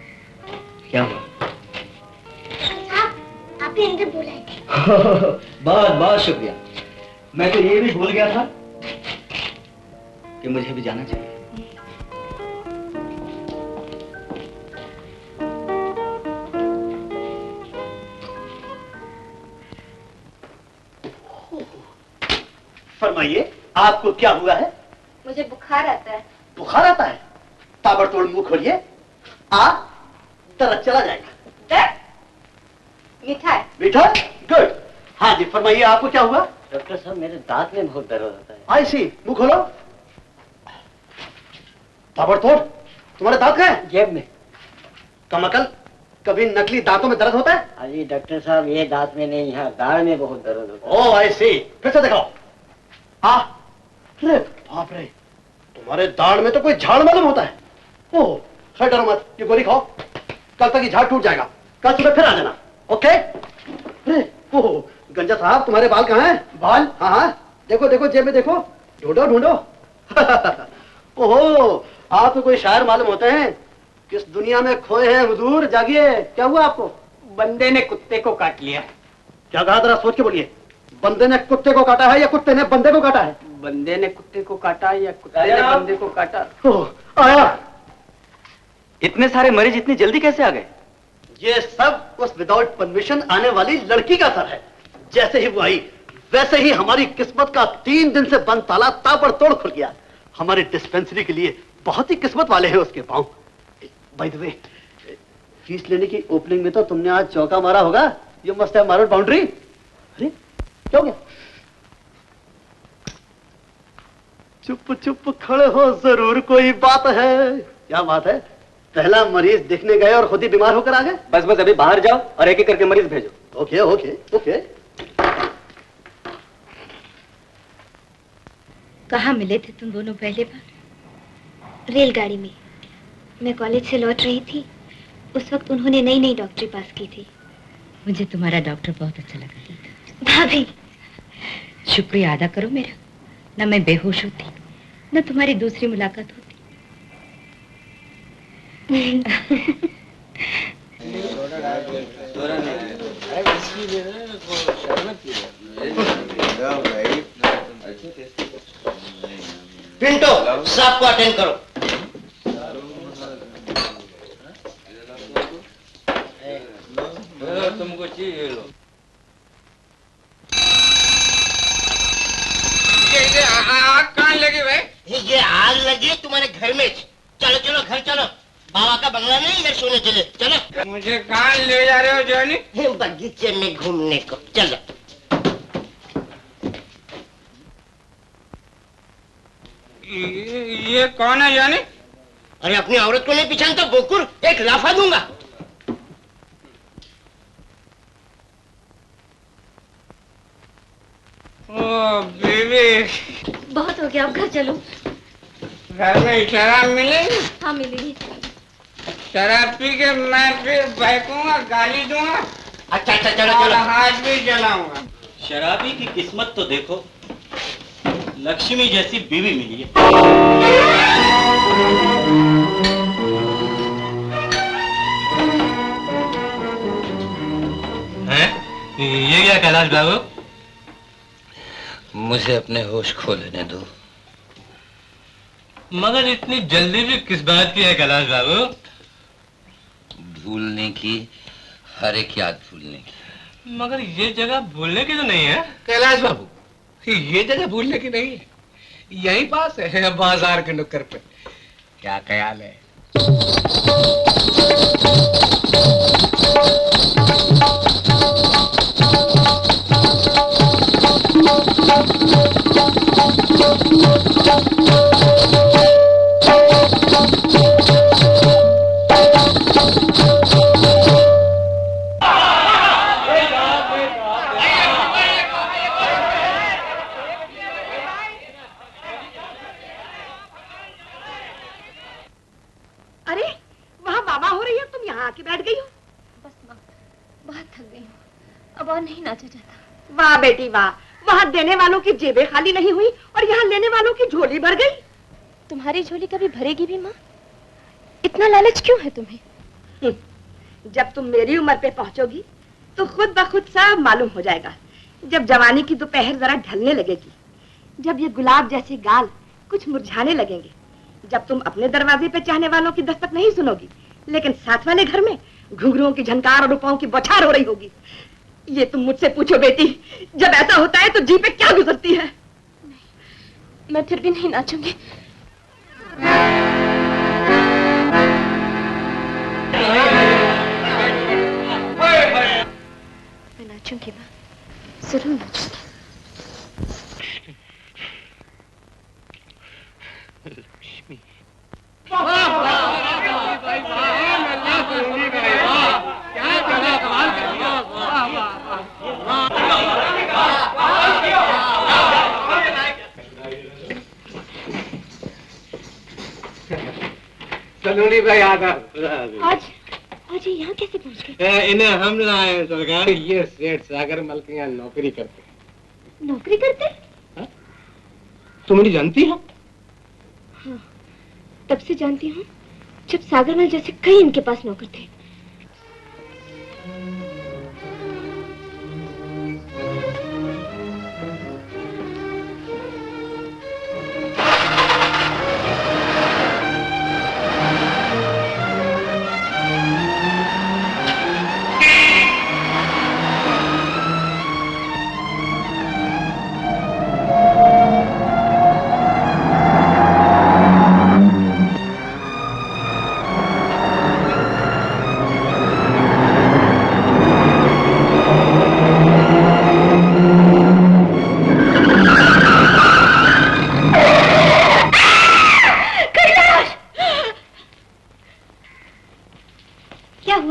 क्या हुआ? आप ही अंदर बुलाए थे। बहुत बहुत शुक्रिया। मैं तो ये भी भूल गया था कि मुझे भी जाना चाहिए। फरमाइए, आपको क्या हुआ है? मुझे बुखार आता है। बुखार आता है? ताबड़तोड़ मुंह खोलिए, दर्द चला जाएगा। दर्द? मीठा है। मीठा? गुड। हाँ जी, फरमाइए, आपको क्या हुआ? डॉक्टर साहब, मेरे दांत में बहुत दर्द होता है। आई सी, मुंह खोलो। ताबड़तोड़, तुम्हारे दांत कहाँ हैं? जेब में। कमकल, कभी नकली दांतों में दर्द होता है? अजी डॉक्टर साहब, ये दांत में नहीं, यहाँ दाढ़ में बहुत दर्द होता है। ओह आई सी, फिर से दिखाओ। अरे बाप रे, तुम्हारे दाढ़ में तो कोई झाड़ मालूम होता है। ओह, खैर डरो मत, ये गोली खाओ, कल तक ये झाड़ टूट जाएगा। कल सुबह फिर आ जाना, ओके? अरे ओह, गंजा साहब, तुम्हारे बाल कहाँ हैं? बाल? हाँ हाँ, देखो देखो, जेब में देखो, ढूंढो ढूंढो। ओहो, आप तो कोई शायर मालूम होते हैं। किस दुनिया में खोए हैं हुजूर, जागिए। क्या हुआ आपको? बंदे ने कुत्ते को काट लिया। क्या कहा, जरा सोच के बोलिए। बंदे ने कुत्ते को काटा है या कुत्ते ने बंदे को काटा है? बंदे ने कुत्ते को काटा या कुत्ते ने बंदे को काटा? आया। इतने सारे मरीज इतनी जल्दी कैसे आ गए? ये सब उस विदाउट परमिशन आने वाली लड़की का असर है। जैसे ही वो आई, वैसे ही हमारी किस्मत का 3 दिन से बंद ताला ताबड़तोड़ खुल गया। हमारी डिस्पेंसरी के लिए बहुत ही किस्मत वाले हैं उसके पांव। बाय द वे, फीस लेने की ओपनिंग में तो तुमने आज चौका मारा होगा। You must have marred boundary. अरे क्या हो गया? चुप चुप खड़े हो, जरूर कोई बात है। क्या बात है? पहला मरीज देखने गए और खुद ही बीमार होकर आ गए। बस बस, अभी बाहर जाओ और एक एक करके मरीज भेजो। Okay okay okay. कहाँ मिले थे तुम दोनों पहले बार? रेलगाड़ी में। मैं कॉलेज से लौट रही थी, उस वक्त उन्होंने नई नई डॉक्टरी पास की थी। मुझे तुम्हारा डॉक्टर बहुत अच्छा लगा। भाभी, शुक्रिया अदा करो मेरा। न मैं बेहोश होती, न तुम्हारी दूसरी मुलाकात होती। पिंटो, साहब को अटेंड करो। तुमको चाहिए लो। ये आग कहाँ लगी भाई? ये आग लगी तुम्हारे घर में। चलो चलो घर चलो, बाबा का बंगला नहीं, इधर सोने चले। चलो। मुझे कहाँ ले जा रहे हो जॉनी? बगीचे में घूमने को। चलो। ये कौन है जॉनी? अरे अपनी औरत को नहीं पहचानता बोकुर, एक लाफा दूंगा। ओ बेबी, बहुत हो गया, अब घर चलो। घर में शराब मिलेगी? हाँ मिलेगी। शराब पी के मैं फिर बहकूंगा, गाली दूंगा। अच्छा अच्छा, चलो और चलो। हाथ भी जलाऊंगा। शराबी की किस्मत तो देखो, लक्ष्मी जैसी बीवी मिली है। ये क्या कैलाश बाबू? मुझे अपने होश खो लेने दो। मगर इतनी जल्दी भी किस बात की है कैलाश बाबू? भूलने की, हर एक याद भूलने की। मगर ये जगह भूलने की तो नहीं है कैलाश बाबू। ये जगह भूलने की नहीं है, यहीं पास है, बाजार के नुक्कड़ पे। क्या ख्याल है? अरे वहाँ बाबा हो रही है, तुम यहाँ आके बैठ गई हो। बस माँ, बहुत थक गई हूँ, अब और नहीं नाचा जाता। वाह बेटी वाह, वहाँ देने वालों की जेबें खाली नहीं हुई और यहाँ लेने वालों की झोली भर गई। तुम्हारी झोली कभी भरेगी भी माँ? इतना लालच क्यों है तुम्हें? जब तुम मेरी उम्र पे पहुंचोगी तो खुद ब खुद सब मालूम हो जाएगा। जब जवानी की दोपहर जरा ढलने लगेगी, जब ये गुलाब जैसे गाल कुछ मुरझाने लगेंगे, जब तुम अपने दरवाजे पे चाहने वालों की दस्तक नहीं सुनोगी, लेकिन साथ वाले घर में घुंघरुओं की झनकार और रुपयों की बौछार हो रही होगी। ये तुम मुझसे पूछो बेटी, जब ऐसा होता है तो जी पे क्या गुजरती है? नहीं, मैं फिर भी नहीं नाचूंगी। मैं नाचूंगी माँ, जरूर नाचूंगी। सलोनी भाई आदाब। आज ये यहाँ कैसे पहुँच गए? इन्हें हम लाए सरकार। ये सेठ सागर मल के यहाँ नौकरी करते। नौकरी करते? तुम नहीं जानती हो? हाँ, तब से जानती हूँ जब सागरमल जैसे कई इनके पास नौकर थे।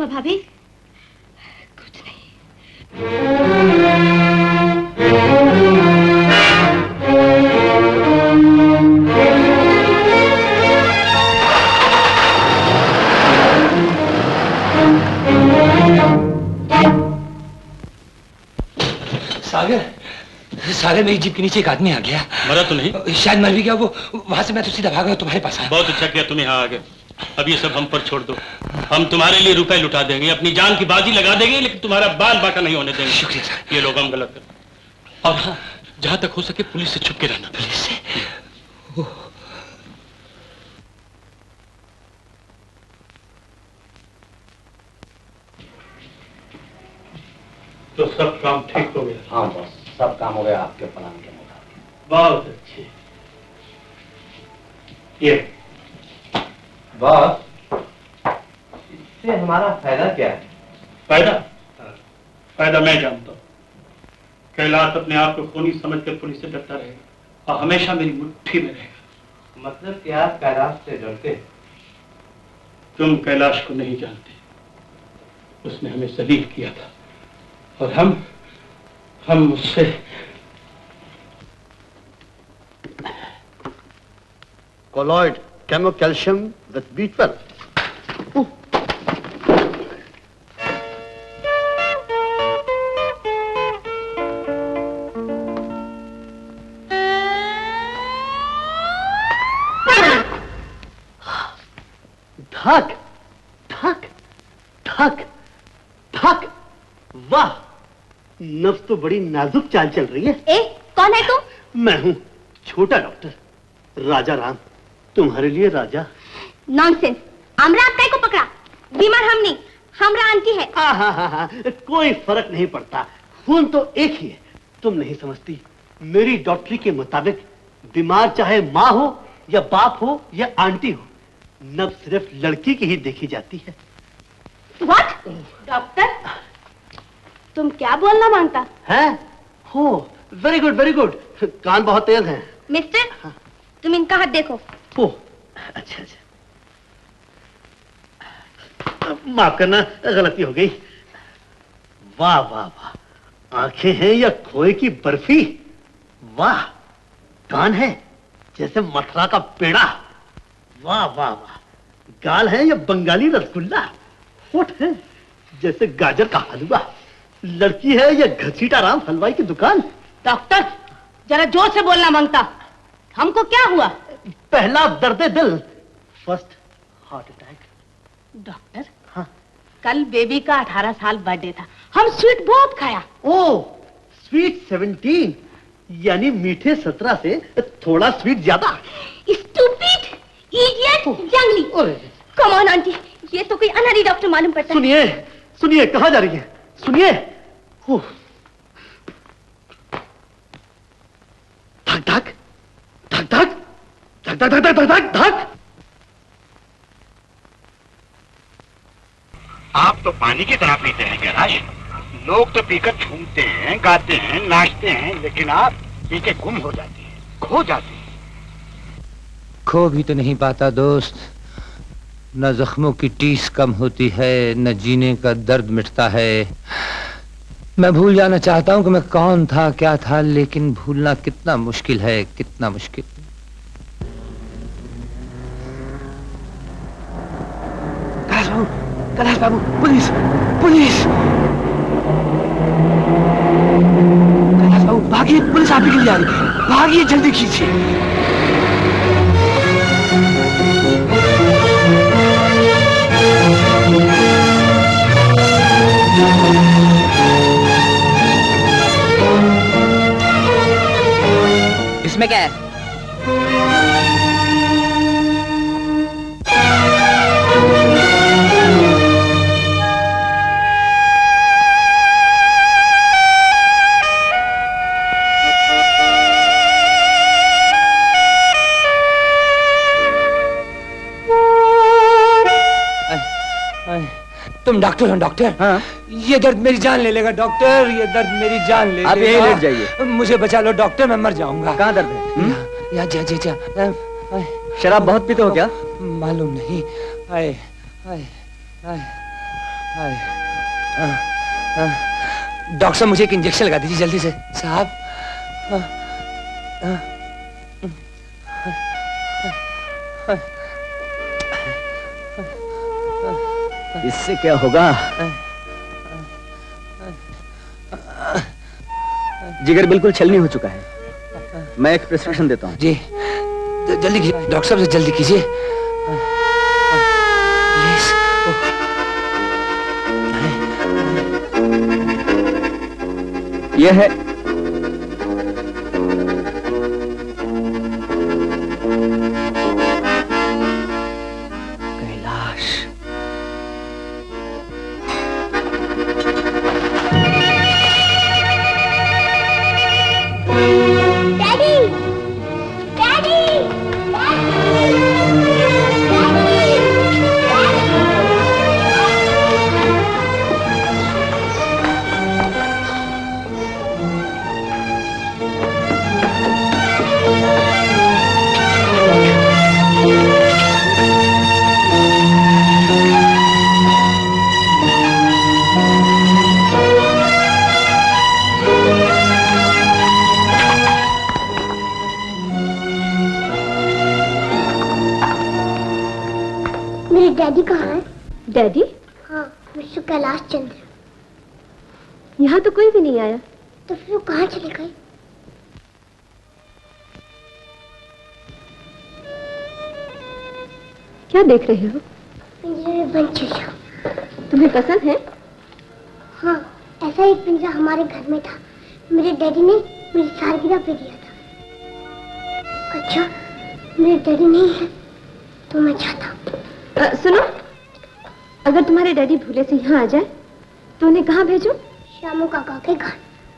भाभी? कुछ नहीं। सागर मेरी जीप के नीचे एक आदमी आ गया। मरा तो नहीं? शायद मर भी गया वो। वहां से मैं तो सीधा भागा तुम्हारे पास आया। बहुत अच्छा किया तुम यहाँ आ गए। अब ये सब हम पर छोड़ दो। हम तुम्हारे लिए रुपए लुटा देंगे, अपनी जान की बाजी लगा देंगे, लेकिन तुम्हारा बाल बाका नहीं होने देंगे। शुक्रिया सर। ये लोग हम गलत कर। और हाँ, जहां तक हो सके पुलिस से छुप के रहना। पुलिस से? तो सब काम ठीक हो गया? हाँ बॉस, सब काम हो गया आपके प्लान के मुताबिक। बहुत अच्छे। ये बॉस, इससे हमारा फायदा क्या है? फायदा? फायदा मैं जानता हूँ। कैलाश अपने आप को खूनी समझकर पुलिस से डरता रहेगा और हमेशा मेरी मुट्ठी में रहेगा। मतलब कि आप कैलाश से डरते? तुम कैलाश को नहीं जानते। उसने हमें जलील किया था और हम उससे कोलॉइड केमोकैल्शियम विद B12। धक धक धक धक। वाह, नब्ज तो बड़ी नाजुक चाल चल रही है। कौन है तुम? मैं हूँ छोटा डॉक्टर राजा राम, तुम्हारे लिए राजा। नॉनसेंस। हमरा आप को पकड़ा? बीमार हम नहीं, हमरा आंटी है। हाँ, कोई फर्क नहीं पड़ता, खून तो एक ही है। तुम नहीं समझती, मेरी डॉक्टरी के मुताबिक बीमार चाहे माँ हो या बाप हो या आंटी हो, नब्ज सिर्फ लड़की की ही देखी जाती है। व्हाट? डॉक्टर, तुम क्या बोलना मांगता है? हो, वेरी गुड वेरी गुड। कान बहुत तेज हैं। मिस्टर, तुम इनका हाथ देखो। ओह, अच्छा अच्छा, माफ करना, गलती हो गई। वाह वाह वाह, आंखें हैं या खोए की बर्फी। वाह, कान है जैसे मथुरा का पेड़ा। वाह वाह वाह, गाल है या बंगाली रसगुल्ला। होठ है जैसे गाजर का हलवा। लड़की है या घसीटा राम हलवाई की दुकान। डॉक्टर, जरा जोर से बोलना मांगता। हमको क्या हुआ? पहला दर्द दिल, फर्स्ट हार्ट अटैक। डॉक्टर, हाँ, कल बेबी का 18 साल बर्थडे था, हम स्वीट बहुत खाया। ओह, स्वीट 17, यानी मीठे 17 से थोड़ा स्वीट ज्यादा। स्टूपिड, इडियट, जंगली। कम ऑन आंटी, ये तो कोई अनहरी डॉक्टर मालूम पड़ता है। सुनिए सुनिए, कहाँ जा रही है? सुनिए। धक धक धक धक। धक धक धक धक धक। आप तो पानी की तरह पीते हैं कैलाश। लोग तो पीकर झूमते हैं, गाते हैं, नाचते हैं, लेकिन आप पी के गुम हो जाते हैं, खो जाते हैं। खो भी तो नहीं पाता दोस्त। न जख्मों की टीस कम होती है, न जीने का दर्द मिटता है। मैं भूल जाना चाहता हूं कि मैं कौन था, क्या था, लेकिन भूलना कितना मुश्किल है, कितना मुश्किल। कैलाश बाबू, पुलिस पुलिस। कैलाश बाबू भागिए, पुलिस आप ही के लिए आ रही है, भागिए, जल्दी खींचिए। इसमें क्या है? तुम डॉक्टर हो डॉक्टर? हाँ। ये दर्द मेरी जान ले लेगा डॉक्टर, ये दर्द मेरी जान ले लेगा। आप यहीं लेट जाइए। मुझे बचा लो डॉक्टर, मैं मर जाऊंगा। कहाँ दर्द है? या जा। शराब बहुत पीते हो क्या? मालूम नहीं। आए आए आए आए। डॉक्टर साहब मुझे एक इंजेक्शन लगा दीजिए जल्दी से साहब। इससे क्या होगा? जिगर बिल्कुल छलनी हो चुका है। मैं एक प्रिस्क्रिप्शन देता हूँ। जी जल्दी कीजिए डॉक्टर साहब, से जल्दी कीजिए प्लीज। यह है डैडी कहाँ है? डैडी? हाँ, मिस्टर कैलाश चंद्र। यहाँ तो कोई भी नहीं आया। तो फिर वो कहाँ चले गए? क्या देख रहे हो? पिंजरे में बंद चिड़िया। तुम्हें पसंद है? हाँ, ऐसा एक पिंजरा हमारे घर में था। मेरे डैडी ने मेरी सालगिरह पे दिया था। अच्छा, मेरे डैडी नहीं है तो मैं चाहता हूँ। सुनो, अगर तुम्हारे डैडी भूले से यहाँ आ जाए तो उन्हें कहाँ भेजो? श्यामू काका के घर।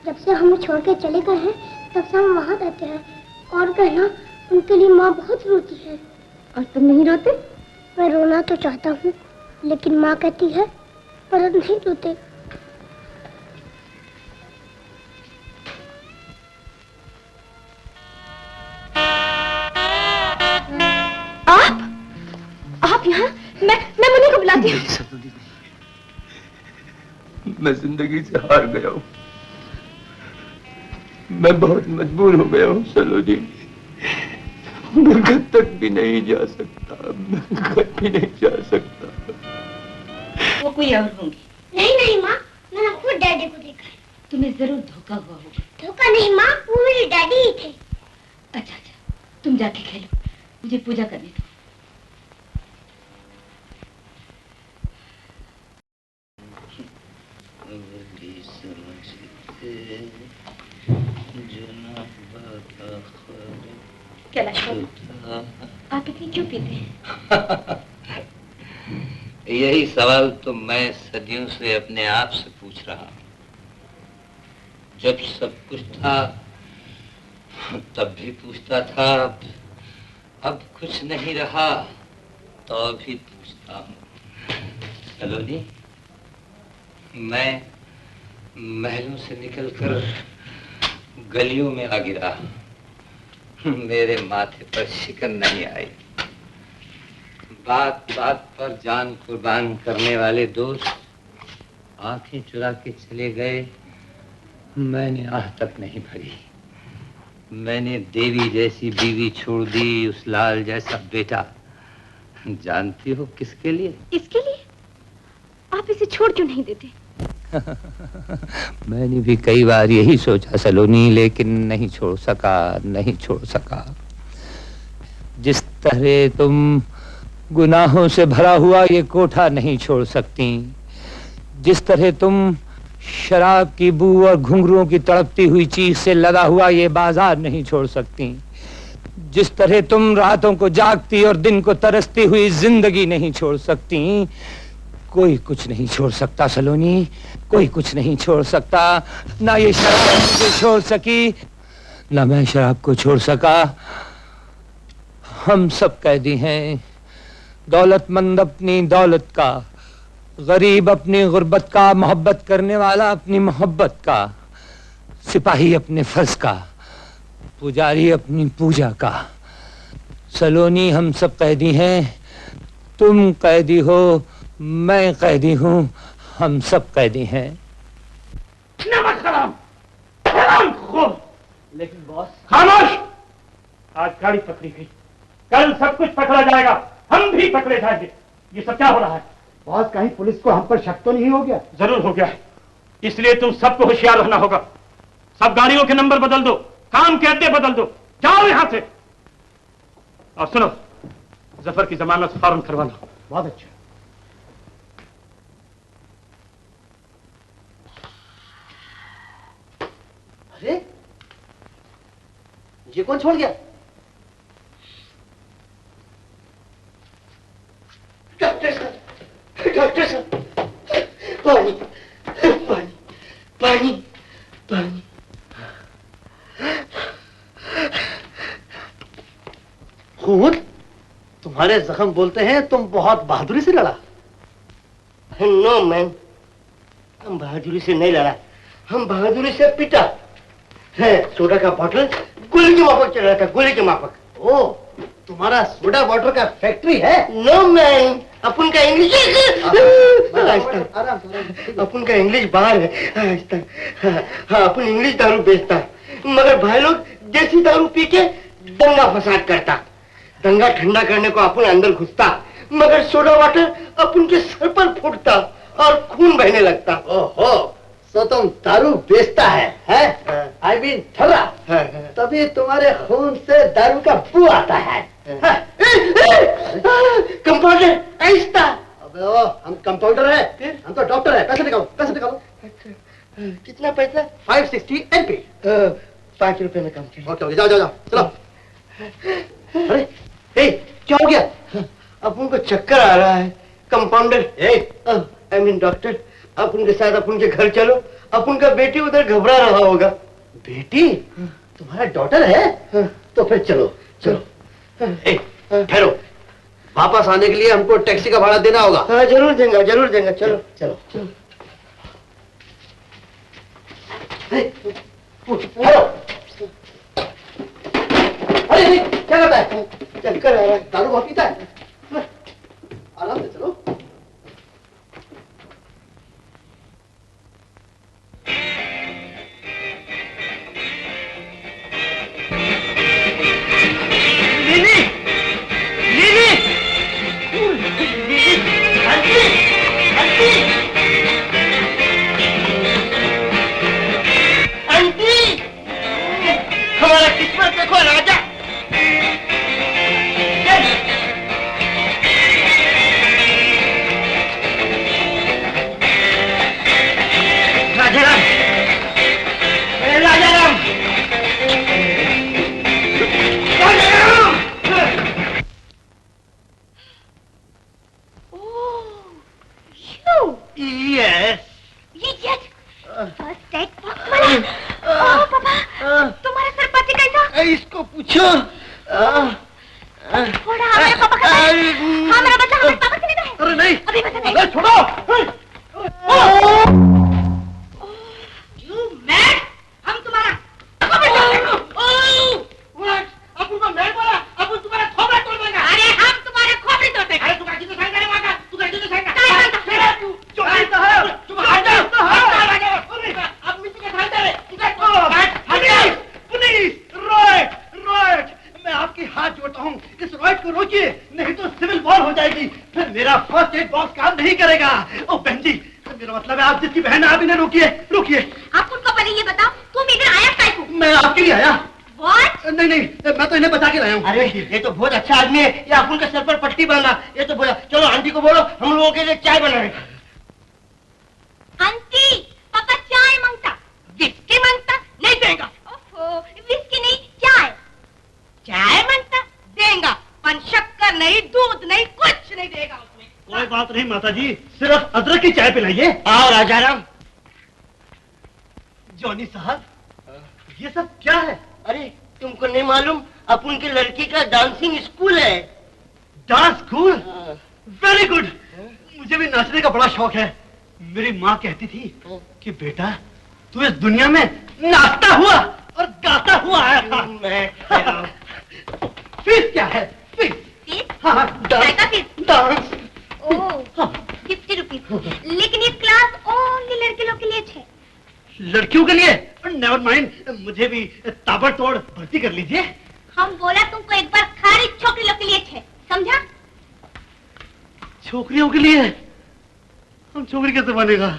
जब से हमें छोड़ के चले गए हैं तब से हम वहाँ रहते हैं। और कहना, उनके लिए माँ बहुत रोती है। और तुम नहीं रोते? मैं रोना तो चाहता हूँ, लेकिन माँ कहती है पर नहीं रोते। आप यहाँ? मैं मुन्नी को बुलाती हूँ। मैं जिंदगी से हार गया हूँ। मैं बहुत मजबूर हो गया हूँ सलोनी। मैं घर तक भी नहीं जा सकता, मैं घर भी नहीं जा सकता। वो कोई और होंगी। नहीं नहीं माँ, मैंने खुद डैडी को देखा है। तुम्हें जरूर धोखा हुआ होगा। धोखा नहीं माँ, वो मेरे डैडी ही थे। अच्छा, तुम जाके खेलो, मुझे पूजा करने दो। कैलाश बाबू, आप इतनी क्यों पीते हैं? यही सवाल तो मैं सदियों से अपने आप से पूछ रहा हूँ। जब सब कुछ था तब भी पूछता था, अब कुछ नहीं रहा तो भी पूछता हूँ। सलोनी, मैं महलों से निकलकर गलियों में आ गिरा, मेरे माथे पर शिकन नहीं आई। बात बात पर जान कुर्बान करने वाले दोस्त आंखें चुरा के चले गए, मैंने आह तक नहीं भरी। मैंने देवी जैसी बीवी छोड़ दी, उस लाल जैसा बेटा। जानती हो किसके लिए? इसके लिए? आप इसे छोड़ क्यों नहीं देते? मैंने भी कई बार यही सोचा सलोनी, लेकिन नहीं छोड़ सका। जिस तरह तुम गुनाहों से भरा हुआ ये कोठा नहीं छोड़ सकती, जिस तरह तुम शराब की बू और घुंघरुओं की तड़पती हुई चीख से लदा हुआ ये बाजार नहीं छोड़ सकती, जिस तरह तुम रातों को जागती और दिन को तरसती हुई जिंदगी नहीं छोड़ सकती, कोई कुछ नहीं छोड़ सकता सलोनी, कोई कुछ नहीं छोड़ सकता। ना ये शराब मुझे छोड़ सकी, ना मैं शराब को छोड़ सका। हम सब कैदी हैं, दौलतमंद अपनी दौलत का, गरीब अपनी गुर्बत का, मोहब्बत करने वाला अपनी मोहब्बत का, सिपाही अपने फर्ज का, पुजारी अपनी पूजा का। सलोनी, हम सब कैदी हैं। तुम कैदी हो, मैं कैदी हूँ, हम सब कैदी हैं। नमक हराम खोर। लेकिन बॉस खामोश, आज गाड़ी पकड़ी गई, कल सब कुछ पकड़ा जाएगा, हम भी पकड़े जाएंगे। ये सब क्या हो रहा है? बॉस, कहीं पुलिस को हम पर शक तो नहीं हो गया? जरूर हो गया है, इसलिए तुम सबको होशियार रहना होगा। सब गाड़ियों के नंबर बदल दो, काम के अड्डे बदल दो, जाओ यहां से। और सुनो, जफर की जमानत फौरन करवा लो। बहुत अच्छा। अरे ये कौन छोड़ गया? डॉक्टर साहब, पानी पानी पानी पानी। खून? तुम्हारे जख्म बोलते हैं तुम बहुत बहादुरी से लड़ा। नो मैन, हम बहादुरी से नहीं लड़ा, हम बहादुरी से पिटा है। सोडा का बोतल गोली के माफक चल रहा था, गोली के माफक। ओ, तुम्हारा सोडा वाटर का फैक्ट्री है? नो मैन, अपन का इंग्लिश अपन का इंग्लिश बाहर है। हाँ, अपन इंग्लिश दारू बेचता है, मगर भाई लोग देसी दारू पी के दंगा फसाद करता। दंगा ठंडा करने को अपन अंदर घुसता, मगर सोडा वाटर अपन के सर पर फूटता और खून बहने लगता। ओहो, तो तुम दारू बेचता है? आई मीन ठर्रा। तभी तुम्हारे खून से दारू का बू आता है। कंपाउंडर ऐसा? अबे ओ, हम कंपाउंडर है, हम तो डॉक्टर है। पैसे निकालो, पैसे निकालो। कितना पैसा? 560 NP। 5 रुपए में कम। ओके, जाओ जाओ जाओ, चलो। अरे क्या हो गया? अपन को चक्कर आ रहा है। कंपाउंडर, आई मीन डॉक्टर, अपन के साथ अपन के घर चलो। अपन का बेटी उधर घबरा रहा होगा। बेटी? तुम्हारा डॉटर है? तो फिर चलो चलो। ठहरो, वापस आने के लिए हमको टैक्सी का भाड़ा देना होगा। हाँ, जरूर देंगे, जरूर देंगे। चलो चलो चलो। अरे क्या करता है? चक्कर आ रहा है। दारू बहुत पीता है? आराम से चलो। हमारा किस्मत देखो राजा। Rajaram, Rajaram, Rajaram. Yes. Idiot. First aid box वाला। ओह पापा, तुम्हारा सर पाती कैसा? इसको पूछो। चेक बॉक्स काम नहीं करेगा। ओ बहन जी, मेरा मतलब है आप जिसकी बहन, आप इन्हें रोकिए, रोकिए। आप उनको पहले ये बताओ, तुम इधर आया क्या को? मैं आपके लिए आया। What? नहीं नहीं, मैं तो इन्हें बता के लाया हूँ। अरे ये तो बहुत अच्छा आदमी है, ये अपुन के सर पर पट्टी बांधा। ये तो बोला चलो आंटी को बोलो हम लोगों के लिए चाय बनाए। आंटी, पापा चाय मांगता। विस्की मांगता, नहीं देगा। ओहो, विस्की नहीं, चाय। चाय मांगता, देगा। पर शक्कर नहीं, दूध नहीं, कुछ नहीं देगा उसमें। कोई बात नहीं माता जी, सिर्फ अदरक की चाय पिलाइए। आओ राजाराम। जॉनी साहब, ये सब क्या है? अरे तुमको नहीं मालूम, अपुन की लड़की का डांसिंग स्कूल है। Dance school? Very good. मुझे भी नाचने का बड़ा शौक है। मेरी माँ कहती थी कि बेटा तू इस दुनिया में नाचता हुआ और गाता हुआ आया था। फीस क्या है? फीस? हाँ, डांस। ओह, 50 रुपीज। लेकिन ये क्लास ओनली लड़के लोग के लिए है। लड़कियों के लिए? नेवर माइंड, मुझे भी ताबड़तोड़ भर्ती कर लीजिए। हम बोला तुमको एक बार खाली छोकरी लोग के लिए है, समझा? छोकरियों के लिए? हम छोकरी कैसे बनेगा?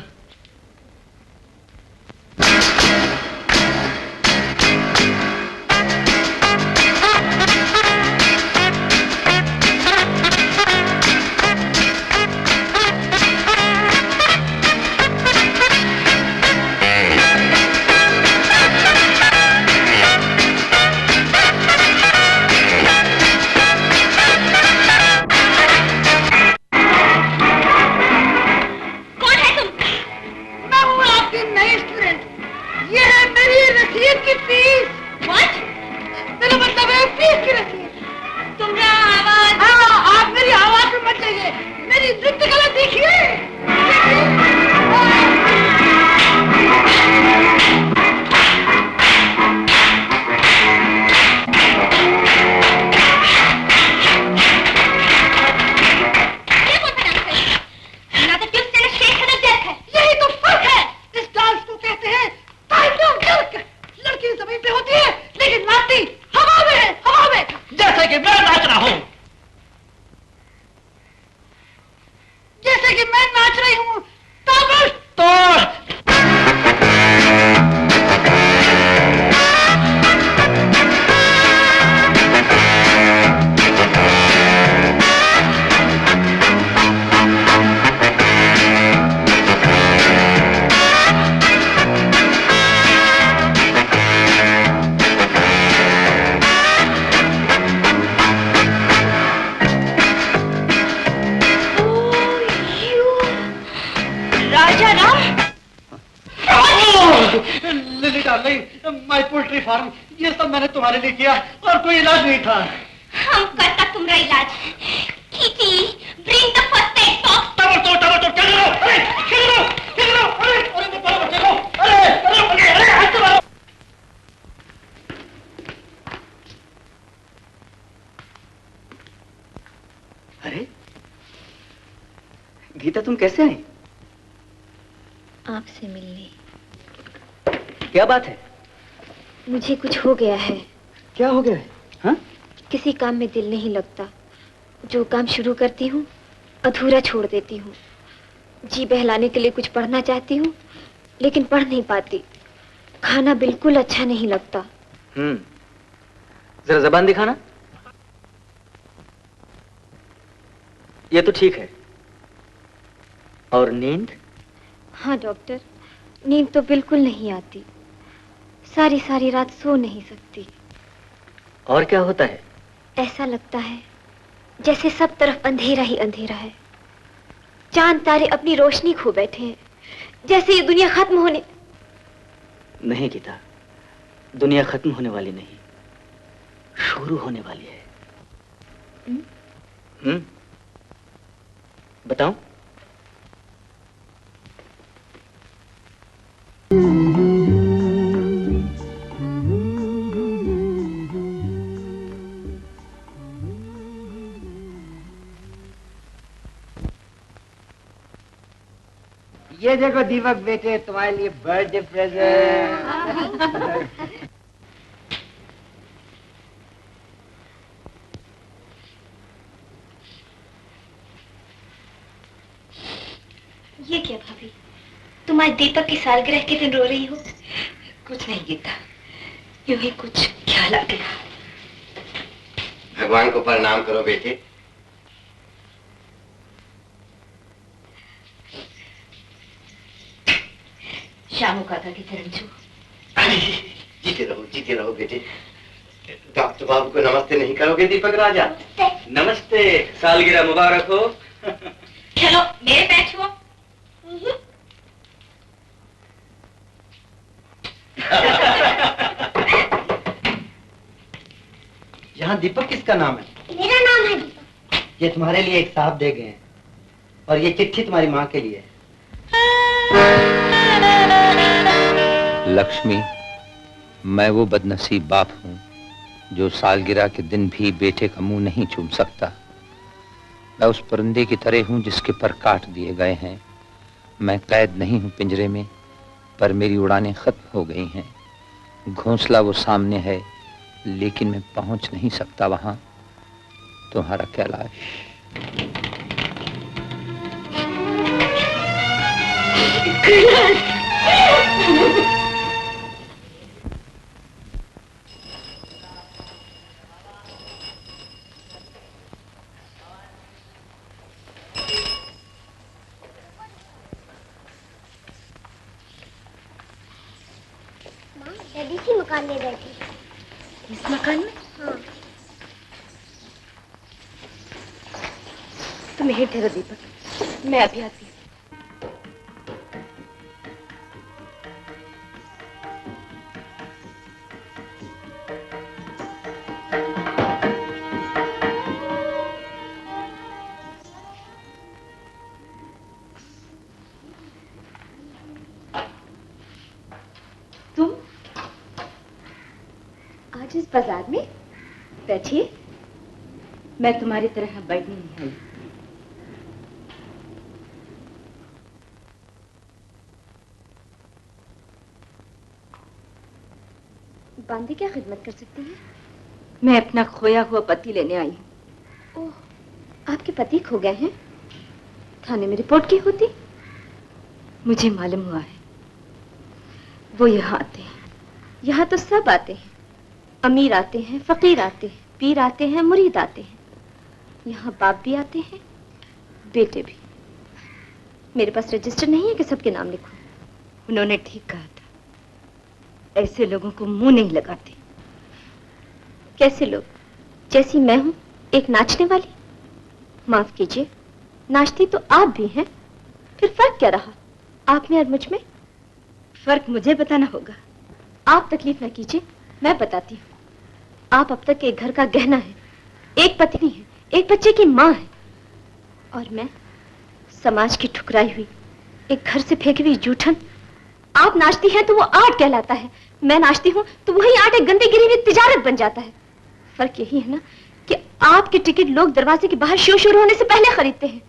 माय पोल्ट्री फार्म, ये सब मैंने तुम्हारे लिए किया और कोई इलाज नहीं था। हम करता तुम्हारा इलाज। Kitty, bring the first aid box. Tomato, क्या करो? अरे, अरे मैं पाला बच्चे को। अरे, हाथ से मारो। अरे, गीता तुम कैसे आई? आपसे मिलने। क्या बात है? मुझे कुछ हो गया है। क्या हो गया है? हाँ? किसी काम में दिल नहीं लगता। जो काम शुरू करती हूँ अधूरा छोड़ देती हूँ। जी बहलाने के लिए कुछ पढ़ना चाहती हूँ लेकिन पढ़ नहीं पाती। खाना बिल्कुल अच्छा नहीं लगता। जरा जबान दिखाना। ये तो ठीक है। और नींद? हाँ डॉक्टर, नींद तो बिल्कुल नहीं आती। सारी सारी रात सो नहीं सकती। और क्या होता है? ऐसा लगता है जैसे सब तरफ अंधेरा ही अंधेरा है। चांद तारे अपनी रोशनी खो बैठे हैं, जैसे ये दुनिया खत्म होने। नहीं गीता, दुनिया खत्म होने वाली नहीं, शुरू होने वाली है। बताऊं? ये देखो दीपक बेटे, तुम्हारे लिए बर्थडे प्रेजेंट। तुम आज दीपक की सालगिरह के दिन रो रही हो? कुछ नहीं गीता, यूं ही कुछ ख्याल आ गया। भगवान को प्रणाम करो बेटे। शामू काका के चरण छू। जीते रहो बेटे। डॉक्टर बाबू को नमस्ते नहीं करोगे दीपक राजा? नमस्ते, सालगिरह मुबारक हो। चलो मेरे पैर छुओ। यहाँ दीपक किसका नाम है? मेरा नाम है दीपक। ये तुम्हारे लिए एक साहब दे गए हैं और ये चिट्ठी तुम्हारी माँ के लिए है। लक्ष्मी, मैं वो बदनसीब बाप हूँ जो सालगिरह के दिन भी बेटे का मुंह नहीं चूम सकता। मैं उस परिंदे की तरह हूँ जिसके पर काट दिए गए हैं। मैं कैद नहीं हूँ पिंजरे में, पर मेरी उड़ानें खत्म हो गई हैं। घोंसला वो सामने है, लेकिन मैं पहुंच नहीं सकता वहां। तुम्हारा कैलाश। डैडी सी मकान ले गए थे। इस मकान में? हाँ। तुम यहीं ठहरो दीपक, मैं अभी आती हूँ। इस बाजार में बैठिए। मैं तुम्हारी तरह बैठने नहीं आई। बांदे क्या खिदमत कर सकती हैं? मैं अपना खोया हुआ पति लेने आई हूँ। ओह, आपके पति खो गए हैं? थाने में रिपोर्ट की होती। मुझे मालूम हुआ है वो यहाँ आते हैं। यहाँ तो सब आते हैं, अमीर आते हैं, फकीर आते हैं, पीर आते हैं, मुरीद आते हैं। यहाँ बाप भी आते हैं, बेटे भी। मेरे पास रजिस्टर नहीं है कि सबके नाम लिखूं। उन्होंने ठीक कहा था, ऐसे लोगों को मुंह नहीं लगाते। कैसे लोग? जैसी मैं हूं, एक नाचने वाली। माफ कीजिए, नाचती तो आप भी हैं। फिर फर्क क्या रहा आप में और मुझ में? फर्क मुझे बताना होगा। आप तकलीफ ना कीजिए, मैं बताती हूँ। आप अब तक एक घर का गहना है, एक पत्नी है, एक बच्चे की माँ है, और मैं समाज की ठुकराई हुई, एक घर से फेंकी हुई जूठन। आप नाचती हैं तो वो आर्ट कहलाता है, मैं नाचती हूँ तो वही आर्ट एक गंदी गिरी हुई तिजारत बन जाता है। फर्क यही है ना कि आपके टिकट लोग दरवाजे के बाहर शो शुरू होने से पहले खरीदते हैं,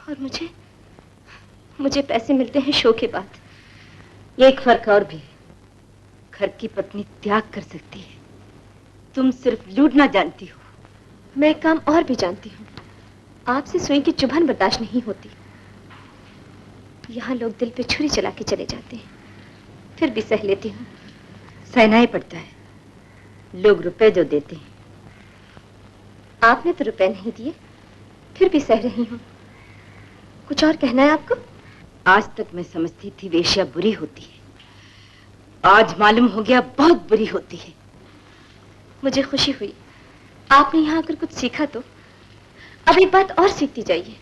और मुझे पैसे मिलते हैं शो के बाद। एक फर्क और भी है, घर की पत्नी त्याग कर सकती है, तुम सिर्फ लूटना जानती हो। मैं एक काम और भी जानती हूँ, आपसे सुई की चुभन बर्दाश्त नहीं होती। यहाँ लोग दिल पे छुरी चला के चले जाते हैं, फिर भी सह लेती हूँ। सहना ही पड़ता है, लोग रुपए जो देते हैं। आपने तो रुपए नहीं दिए, फिर भी सह रही हूँ। कुछ और कहना है आपको? आज तक मैं समझती थी वेश्या बुरी होती है, आज मालूम हो गया बहुत बुरी होती है। मुझे खुशी हुई आपने यहाँ आकर कुछ सीखा। तो अब एक बात और सीखती जाइए,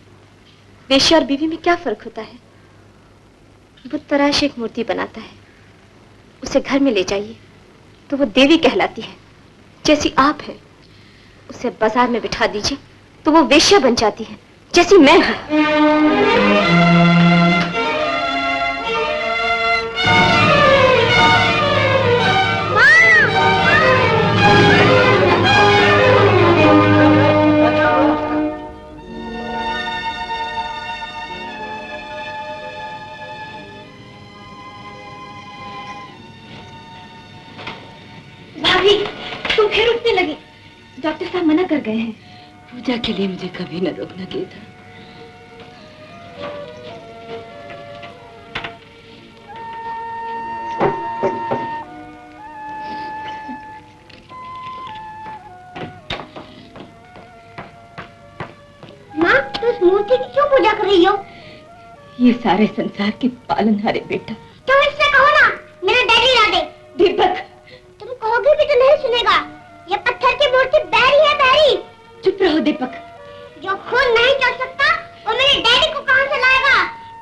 वेश्या और बीवी में क्या फर्क होता है। बुत तराश एक मूर्ति बनाता है, उसे घर में ले जाइए तो वो देवी कहलाती है, जैसी आप हैं। उसे बाजार में बिठा दीजिए तो वो वेश्या बन जाती है, जैसी मैं हूं। तुम फिर उठने लगी। डॉक्टर साहब मना कर गए हैं। पूजा के लिए मुझे कभी न रोकना गीता। मूर्ति की क्यों पूजा कर रही हो? ये सारे संसार के पालनहारे बेटा। तुम इससे कहो ना मेरा डैडी ला दे। दीपक, तुम कहोगे भी तो नहीं सुनेगा। ये पत्थर की मूर्ति बैरी है, बैरी। चुप रहो दीपक। जो खून नहीं चल सकता वो मेरे डैडी को कहां से लाएगा?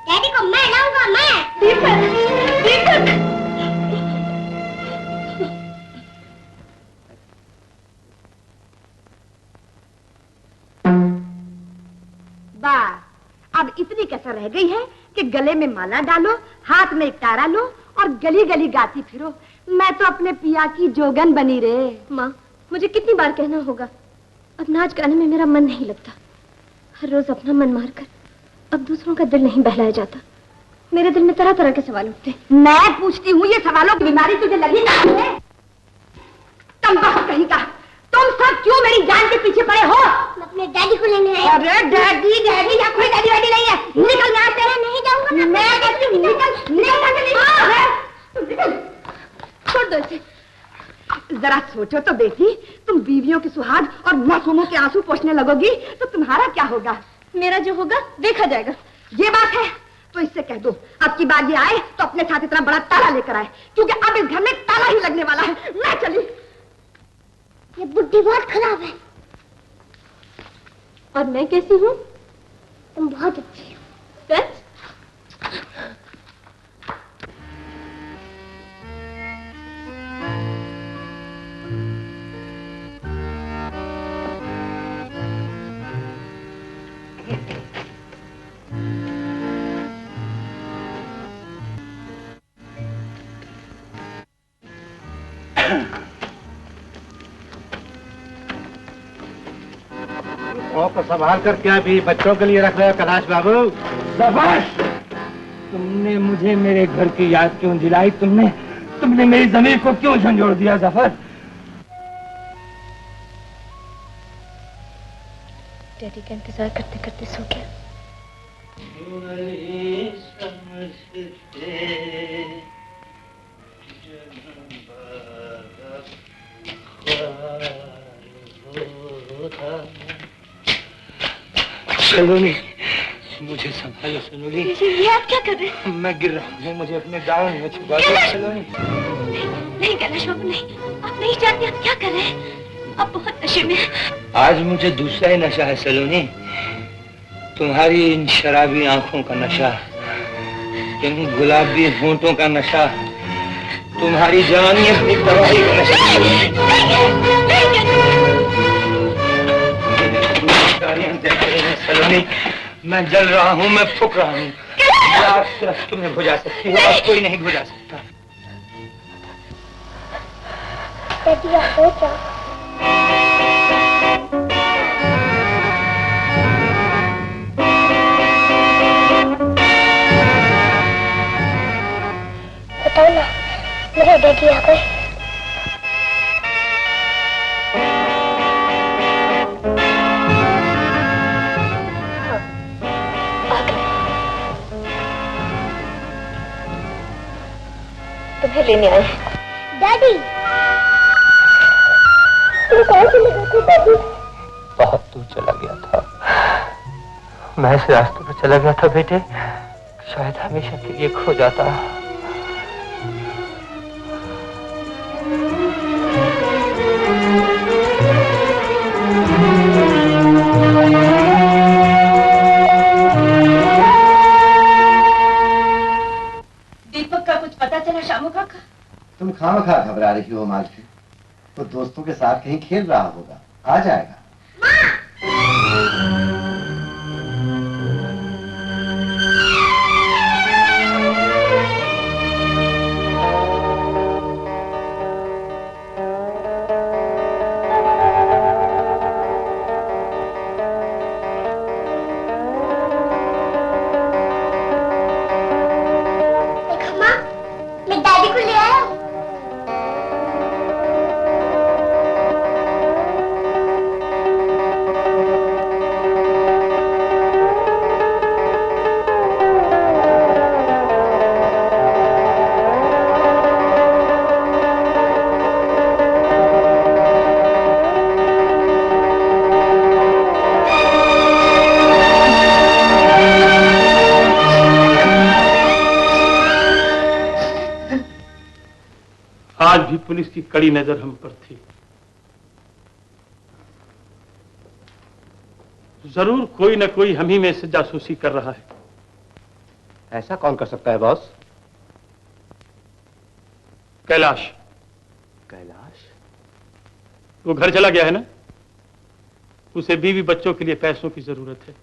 डैडी को मैं लाऊंगा, मैं। दीपक, दीपक। बस अब इतनी कसर रह गई है कि गले में माला डालो, हाथ में एक तारा लो और गली गली गाती फिरो। मैं तो अपने पिया की जोगन बनी रे। माँ, मुझे कितनी बार कहना होगा, अब नाच गाने में मेरा मन नहीं लगता। हर रोज अपना मन मारकर अब दूसरों का दिल नहीं बहलाया जाता। मेरे दिल में तरह तरह के सवाल उठते। मैं पूछती हूँ, ये सवालों की बीमारी तुझे लगी नहीं है? तंबाकू कहीं का, तुम सब क्यों मेरी जान के पीछे पड़े हो? मैं अपने डैडी को लेने आई। अरे डैडी डैडी या कोई डैडी वैडी नहीं है। निकल यहाँ से। नहीं जाऊंगा ना। मैं कहती हूँ निकल, निकल। छोड़ दो इसे। जरा सोचो तो बेटी, तुम बीवियों के सुहाग और मासूमों के आंसू पोंछने लगोगी तो तुम्हारा क्या होगा? मेरा जो होगा देखा जाएगा। ये बात है तो इससे कह दो अब की बार ये आए तो अपने साथ इतना बड़ा ताला लेकर आए, क्योंकि अब इस घर में ताला ही लगने वाला है। मैं चली। ये बुद्धि बहुत खराब है। और मैं कैसी हूँ? तुम बहुत अच्छी हो। सच? को संभाल कर क्या भी बच्चों के लिए रख रहे हो कैलाश बाबू? शाबाश! तुमने मुझे मेरे घर की याद क्यों दिलाई? तुमने मेरी जमीन को क्यों झंझोड़ दिया जफर? डैडी का इंतजार करते करते सो गया। सलोनी, मुझे संभालो सलोनी। ये आप क्या कर रहे हैं? मैं गिर रहा हूँ, मुझे अपने दामन में छुपा दो सलोनी। नहीं कैलाश बाबू, नहीं, आप नहीं जानते आप क्या कर रहे हैं। आप बहुत नशे में हैं। आज मुझे दूसरा ही नशा है सलोनी, तुम्हारी इन शराबी आंखों का नशा, इन गुलाबी होंठों का नशा, तुम्हारी जवानी अपनी तबाही का नशा। सलोनी, मैं जल रहा हूँ, मैं फूक रहा हूँ। आग सिर्फ तुम्हें बुझा सकती है और कोई नहीं बुझा सकता। बताओ ना, मेरे डैडी आ गए। तुम्हें लेने आए। डैडी, तुम कहाँ चले गए थे डैडी? बहुत दूर चला गया था, मैं इस रास्ते पर चला गया था बेटे, शायद हमेशा के लिए खो जाता। दीपक का कुछ पता चला शामू काका? तुम खामखा घबरा रही हो मालकिन, तो दोस्तों के साथ कहीं खेल रहा होगा, आ जाएगा। पुलिस की कड़ी नजर हम पर थी। जरूर कोई न कोई हम ही में से जासूसी कर रहा है। ऐसा कौन कर सकता है बॉस? कैलाश। कैलाश? वो घर चला गया है ना? उसे बीवी बच्चों के लिए पैसों की जरूरत है।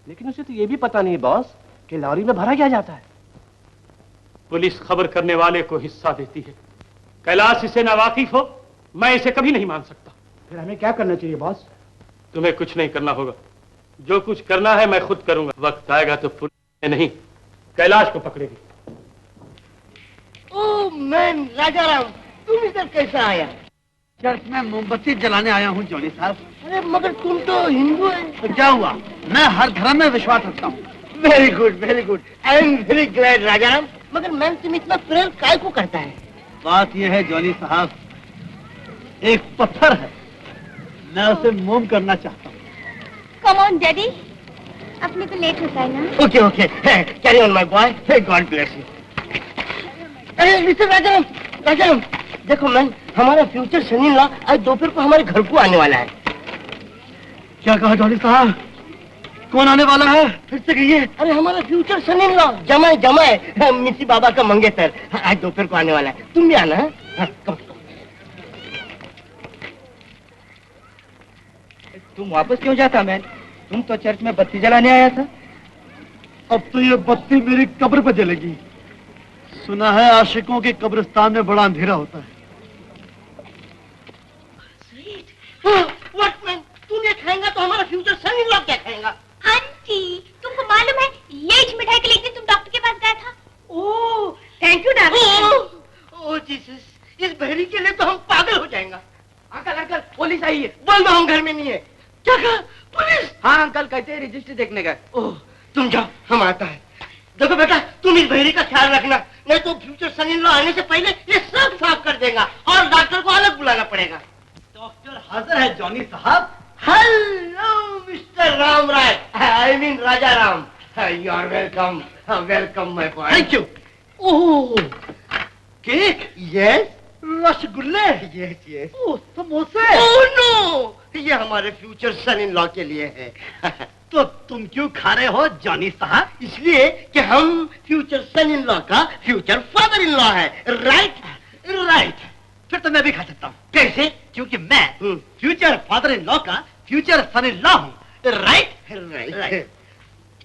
लेकिन उसे तो ये भी पता नहीं बॉस कि लॉरी में भरा क्या जाता है। पुलिस खबर करने वाले को हिस्सा देती है। कैलाश इसे नावाकिफ हो, मैं इसे कभी नहीं मान सकता। फिर हमें क्या करना चाहिए बॉस? तुम्हें कुछ नहीं करना होगा। जो कुछ करना है मैं खुद करूंगा। वक्त आएगा तो पुलिस नहीं, कैलाश को पकड़ेगी। ओह मैन राजाराम, तुम इधर कैसे आया? चर्च में मोमबत्ती जलाने आया हूँ जॉनी साहब। अरे मगर तुम तो हिंदू है। तो क्या हुआ? मैं हर धर्म में विश्वास रखता हूँ। Very good very good, I am very glad Rajaram. मगर मैम तुम इतना प्रेम काय को करता है? बात यह है जॉनी साहब, एक पत्थर है, मैं उसे मोम करना चाहता हूँ। कम ऑन डैडी, अपने को लेट होता है ना। Okay okay, carry on my boy, God bless you. अरे मिस्टर राजाराम, राजाराम देखो मैम, हमारा फ्यूचर सन इन लॉ आज दोपहर को हमारे घर को आने वाला है। क्या कहा जॉनी साहब? कौन आने वाला है? फिर से कहिए। अरे हमारा फ्यूचर सन इन लॉ जमाए जमाए मिसी बाबा का मंगेतर आज दोपहर को आने वाला है। तुम भी आना है? कम। तुम वापस क्यों जाता मैन? तुम तो चर्च में बत्ती जलाने आया था। अब तो ये बत्ती मेरी कब्र पर जलेगी। सुना है आशिकों के कब्रिस्तान में बड़ा अंधेरा होता है। व्हाट मैन, तुम ये खाएंगा तो हमारा फ्यूचर सन इन लॉ क्या खाएगा? आंटी, तुमको मालूम है ये मिठाई के लिए तुम डॉक्टर के पास गया था? Oh thank you darling. Oh Jesus, इस बहरी के लिए तो हम पागल हो जाएंगे। अंकल अंकल, पुलिस आई है। बोल दो हम घर में नहीं है। क्या कहा? पुलिस? हाँ अंकल, कहते हैं रजिस्टर देखने का। ओह तुम जाओ, हम आता है। देखो बेटा, तुम इस बहरी का ख्याल रखना, नहीं तो फ्यूचर सन इन लॉ आने से पहले ये सब साफ कर देगा और डॉक्टर को अलग बुलाना पड़ेगा। डॉक्टर हाजिर है जॉनी साहब। Hello mister Ram Rai, I mean Raja Ram. You are welcome, welcome my boy. Thank you. Oh cake? Yes. रसगुल्ले? Yes yes. ओह समोसे? ओह नो, ये हमारे फ्यूचर सन इन लॉ के लिए है। तो तुम क्यों खा रहे हो जॉनी साहब? इसलिए कि हम फ्यूचर सन इन लॉ का फ्यूचर फादर इन लॉ है। राइट राइट, फिर तो मैं भी खा सकता हूँ। कैसे? क्योंकि मैं फ्यूचर फादर इन लॉ का फ्यूचर सन इन लॉ हूँ। Right right.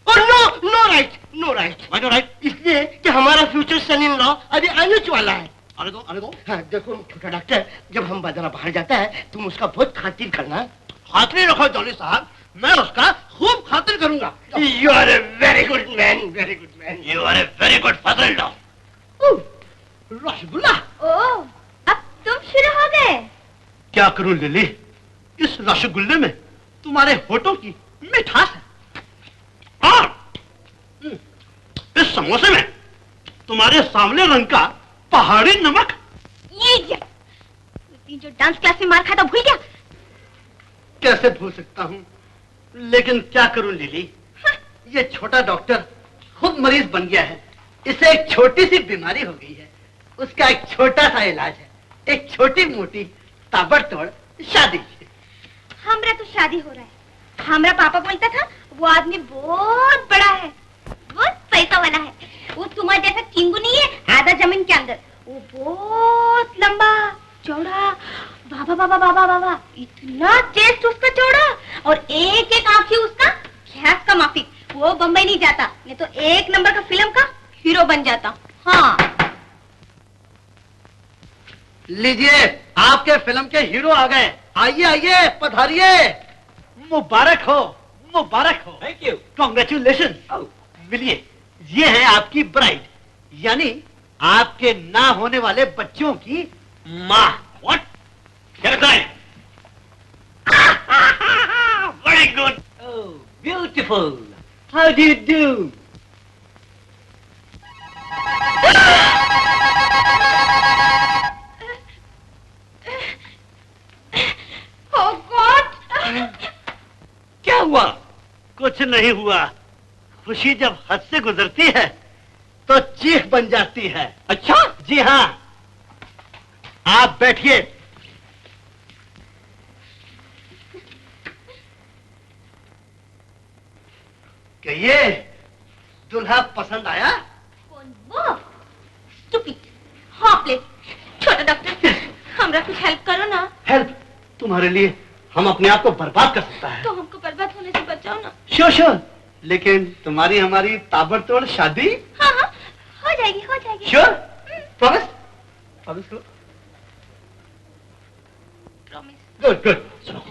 और no no right, no right. Why no right? इसलिए कि हमारा फ्यूचर सन इन लॉ अभी आने वाला है। आने दो आने दो। हाँ देखो छोटा डॉक्टर, जब हम बाजार बाहर जाता है तुम उसका बहुत खातिर करना। खातिर रखो जॉनी साहब, मैं उसका खूब खातिर करूंगा। You are a very good man, very good man. You are a very good father in law. Rasgulla. Oh, अब तुम शुरू हो गए। क्या करूं लिली, इस रसगुल्ले में तुम्हारे होठों की मिठास है और इस समोसे में तुम्हारे सामने रंग का पहाड़ी नमक। ये जो डांस क्लास में मार खाता भूल गया? कैसे भूल सकता हूँ, लेकिन क्या करूं लिली, ये छोटा डॉक्टर खुद मरीज बन गया है। इसे एक छोटी सी बीमारी हो गई है, उसका एक छोटा सा इलाज है, एक छोटी मोटी ताबड़तोड़ शादी। हमरा तो शादी हो रहा है। हमरा पापा बोलता था वो आदमी बहुत बड़ा है, बहुत पैसा वाला है। वो तुम्हारा जैसा किंगू नहीं है आधा जमीन के अंदर। वो बहुत लंबा चौड़ा, बाबा बाबा बाबा बाबा, इतना चेस्ट उसका चौड़ा और एक एक आंखी उसका गैस का माफिक। वो बम्बई नहीं जाता, नहीं तो एक नंबर का फिल्म का हीरो बन जाता। हाँ लीजिए, आपके फिल्म के हीरो आ गए। आइए आइए, पधारिए। मुबारक हो, मुबारक हो। Thank you. कॉन्ग्रेचुलेशन। मिलिए, ये है आपकी ब्राइड, यानी आपके ना होने वाले बच्चों की माँ। What? Very good. Beautiful. How do you do? Oh God! क्या हुआ? कुछ नहीं हुआ। खुशी जब हद से गुजरती है तो चीख बन जाती है। अच्छा? जी हाँ। आप बैठिए। कहिए, दूल्हा पसंद आया? कौन वो? स्टूपिड, हॉपलेस, छोटा डॉक्टर, हमरा कुछ हेल्प करो ना। हेल्प? तुम्हारे लिए हम अपने आप को बर्बाद कर सकता है। तो हमको बर्बाद होने से बचाओ ना। श्योर श्योर, लेकिन तुम्हारी हमारी ताबड़तोड़ शादी? हाँ हाँ, हो जाएगी हो जाएगी। श्योर? प्रॉमिस? प्रॉमिस करो। प्रॉमिस। Good good. सुनो।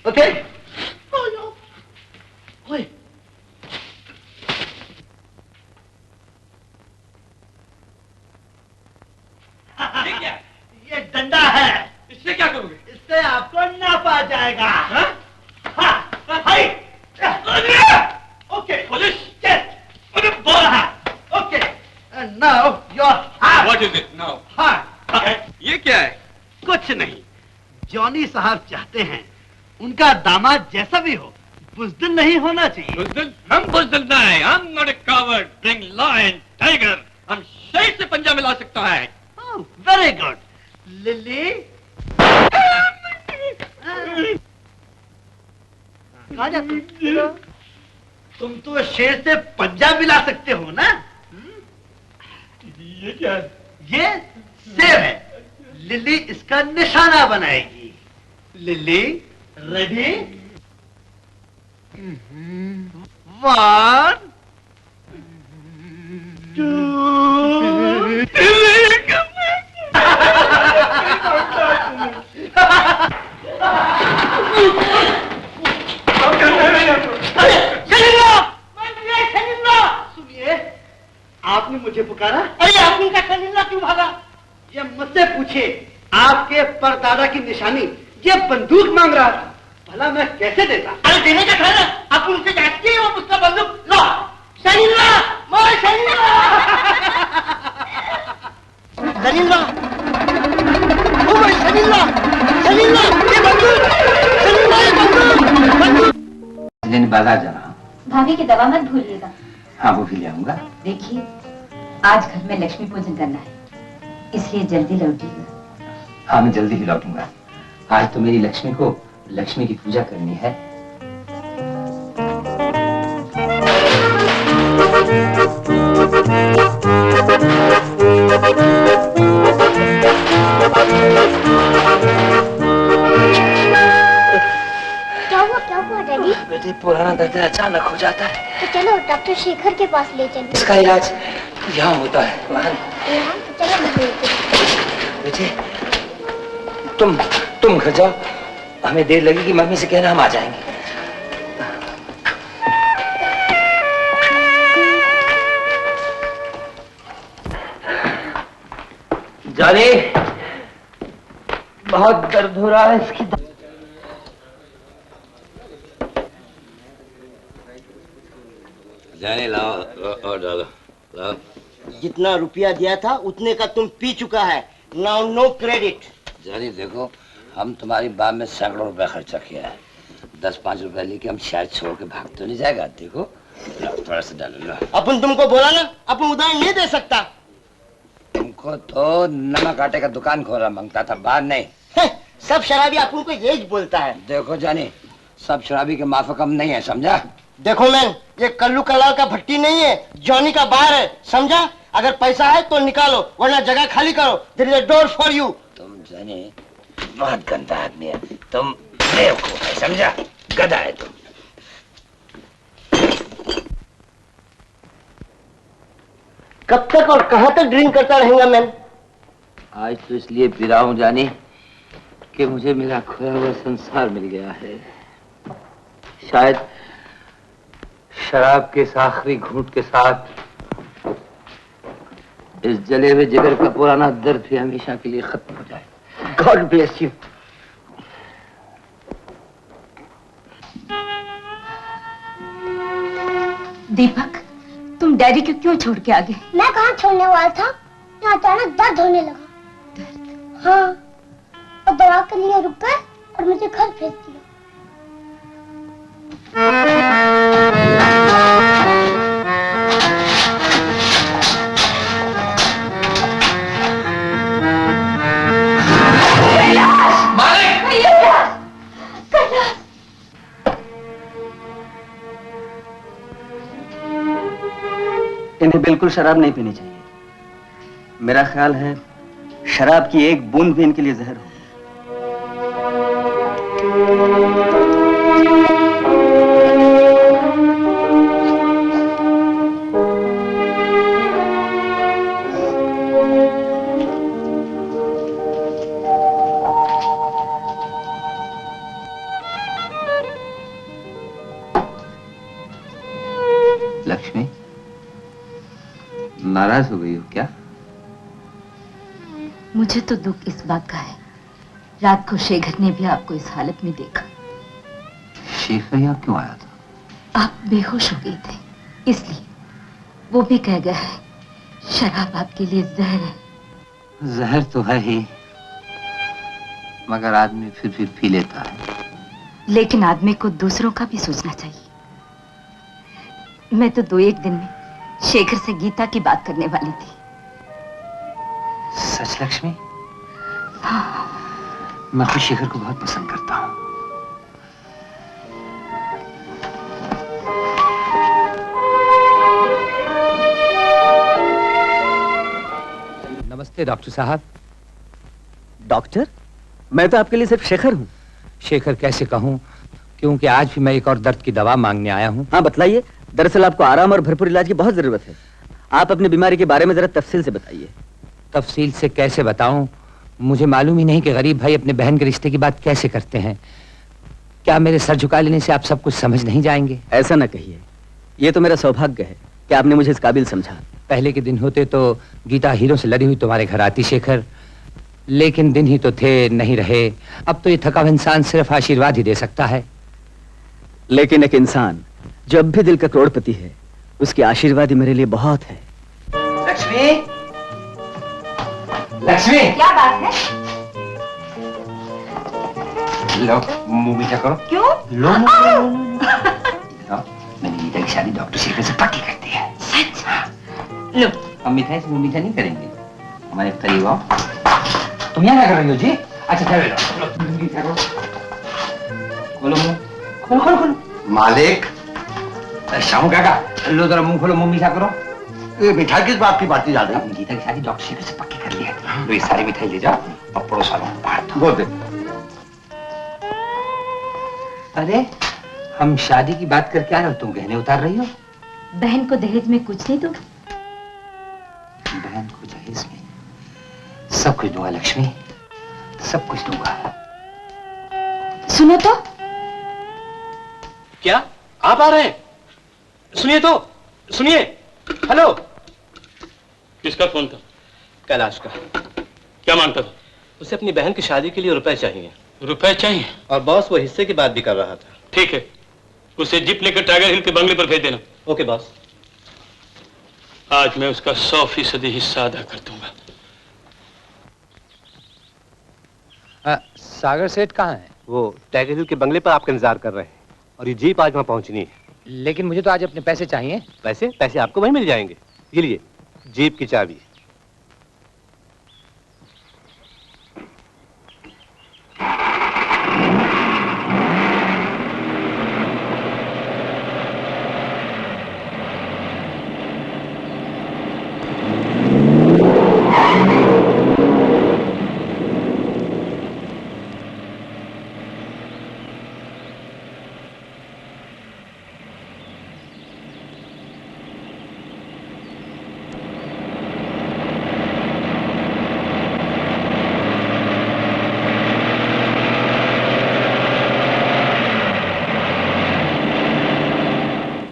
ओके? ओए। ये डंडा है। इससे क्या करोगे? इससे आपको नापा जाएगा। हाँ? हाय। ओके। पुलिस। यस। मुझे बोल रहा है। Okay. Now your heart. What is it now? Heart. ये क्या है? कुछ नहीं। जॉनी साहब चाहते हैं उनका दामाद जैसा भी हो बुज़दिल नहीं होना चाहिए। बुज़दिल? हम बुज़दिल नहीं। I'm not a coward. Bring lion, tiger. हम शेर से पंजा मिला सकता है। Very good. लिली। कहाँ जाते हो? तुम तो शेर से पंजा मिला सकते हो ना? ये क्या है? ये सेब है। लिली इसका निशाना बनाएगी। Lily ready? 1 2 सुनिए, आपने मुझे पुकारा? अरे आपने का शरीला क्यों भागा? ये मुझसे पूछिए। आपके परदादा की निशानी ये बंदूक मांग रहा था, भला मैं कैसे देता? अरे देने का था ना, आप उनसे जांचती है वो मुझका बंदूक लो। शरीला, मोर शरीला, शरीला, ओ भाई शरीला, शरीला, ये बंदूक, शरीला, ये बंदूक, बंदूक। बाजार जा रहा हूँ। भाभी की दवा मत भूलिएगा। हाँ वो भी ले आऊंगा। देखिए, आज घर में लक्ष्मी पूजन करना है, इसलिए जल्दी लौटिएगा। हाँ मैं जल्दी ही लौटूंगा। आज तो मेरी लक्ष्मी को लक्ष्मी की पूजा करनी है। क्या हुआ डैडी? बेटे पुराना दर्द अचानक हो जाता है। तो चलो डॉक्टर शेखर के पास ले चलो। इसका इलाज यहाँ होता है। वहाँ तो चलो बेटे तुम घर जाओ, हमें देर लगेगी, मम्मी से कहना हम आ जाएंगे। जाने बहुत दर्द हो रहा है इसकी। जाने लाओ और डालो, लाओ। जितना रुपया दिया था उतने का तुम पी चुका है। Now no credit. जानी देखो, हम तुम्हारी बात में सैकड़ों रुपया खर्चा किया है। 10-5 रुपया लेके हम शायद छोड़ के भाग तो नहीं जाएगा। देखो थोड़ा सा डालो, लो। अपन तुमको बोला ना, अपन उधार नहीं दे सकता। तुमको तो नमक आटे का दुकान खोला मांगता था, बात नहीं। सब शराबी अपन को यही बोलता है। देखो जानी, सब शराबी के माफक हम नहीं है, समझा? देखो मैन, ये कल्लू कलाल का भट्टी नहीं है, जॉनी का बार है, समझा? अगर पैसा है तो निकालो, वरना जगह खाली करो। There is a door for you. तुम जानी बहुत गंदा आदमी है, तुम बेवकूफ है, समझा? गधा है तुम। कब तक और कहां तक ड्रिंक करता रहेगा मैन? आज तो इसलिए पी रहा हूं जानी कि मुझे मेरा खोया हुआ संसार मिल गया है। शायद शराब के इस आखिरी घूंट के साथ इस जले हुए जिगर का पुराना दर्द भी हमेशा के लिए खत्म हो जाए। God bless you. दीपक, तुम डैडी को क्यों छोड़ के आ गए? मैं कहाँ छोड़ने वाला था, यहाँ अचानक दर्द होने लगा। हाँ, और दवा के लिए रुक गए और मुझे घर भेज दिया। इन्हें बिल्कुल शराब नहीं पीनी चाहिए। मेरा ख्याल है शराब की एक बूंद भी इनके लिए जहर हो। लक्ष्मी, नाराज हो गई हो क्या? मुझे तो दुख इस बात का है, रात को शेखर ने भी आपको इस हालत में देखा। शेखर यहाँ क्यों आया था? आप बेहोश हो गए थे, इसलिए। वो भी कह गया है शराब आपके लिए जहर है। जहर तो है ही, मगर आदमी फिर भी पी लेता है। लेकिन आदमी को दूसरों का भी सोचना चाहिए। मैं तो 2-1 दिन में शेखर से गीता की बात करने वाली थी। सच लक्ष्मी? हाँ। मैं खुद शेखर को बहुत पसंद करता हूँ। नमस्ते डॉक्टर साहब। डॉक्टर? मैं तो आपके लिए सिर्फ शेखर हूँ। शेखर कैसे कहूँ, क्योंकि आज भी मैं एक और दर्द की दवा मांगने आया हूँ। हाँ बताइए। दरअसल आपको आराम और भरपूर इलाज की बहुत जरूरत है। आप अपनी बीमारी के बारे में जरा तफसील से बताइए। तफसील से कैसे बताऊं? मुझे मालूम ही नहीं कि गरीब भाई अपने बहन के रिश्ते की बात कैसे करते हैं। क्या मेरे सर झुका लेने से आप सब कुछ समझ नहीं जाएंगे? ऐसा न कहिए, ये तो मेरा सौभाग्य है कि आपने मुझे इस काबिल समझा। पहले के दिन होते तो गीता हीरो से लड़ी हुई तुम्हारे घर आती शेखर, लेकिन दिन ही तो थे, नहीं रहे। अब तो ये थका हुआ इंसान सिर्फ आशीर्वाद ही दे सकता है। लेकिन एक इंसान जो अब भी दिल का करोड़पति है, उसकी आशीर्वाद ही मेरे लिए बहुत है। लक्ष्मी, लक्ष्मी, क्या बात है? लो मुंह मीठा करो। क्यों? लो मैंने गीता की शादी डॉक्टर शेखर से पक्की कर दी है। सच? लो। हम मिठाई से मुंह मीठा नहीं करेंगे। हमारे करीब आओ। तुम यहाँ क्या कर रही हो जी? अच्छा चलो मीठा करो। खोलो मुंह, खोलो खोलो खोलो। मालिक। शामू काका, लो जरा मुंह खोलो, मुंह मीठा करो। ये मिठाई किस बात की बात जा रही है? अपनी गीता की शादी डॉक्टर शेखर से पक्की कर ली है। तो ये सारी मिठाई ले जाओ और पड़ोस वालों को बांट दो। वो दे। अरे हम शादी की बात करके आ रहे हो, तुम गहने उतार रही हो? बहन को दहेज में कुछ नहीं दूंगा। बहन को दहेज में सब कुछ दूंगा लक्ष्मी, सब कुछ दूंगा। सुनो तो। क्या आप आ रहे हैं? सुनिए तो, सुनिए। हेलो। किसका फोन था? कैलाश का। क्या मांगता था? उसे अपनी बहन की शादी के लिए रुपए चाहिए। रुपए चाहिए? और बॉस वो हिस्से की बात भी कर रहा था। ठीक है, उसे जीप लेकर टाइगर हिल के बंगले पर भेज देना। Okay boss. आज मैं उसका 100% हिस्सा अदा कर दूंगा। सागर सेठ कहाँ है? वो टाइगर हिल के बंगले पर आपका इंतजार कर रहे हैं और ये जीप आज वहां पहुंचनी है। लेकिन मुझे तो आज अपने पैसे चाहिए। पैसे? पैसे आपको वहीं मिल जाएंगे। ये लिए जीप की चाबी।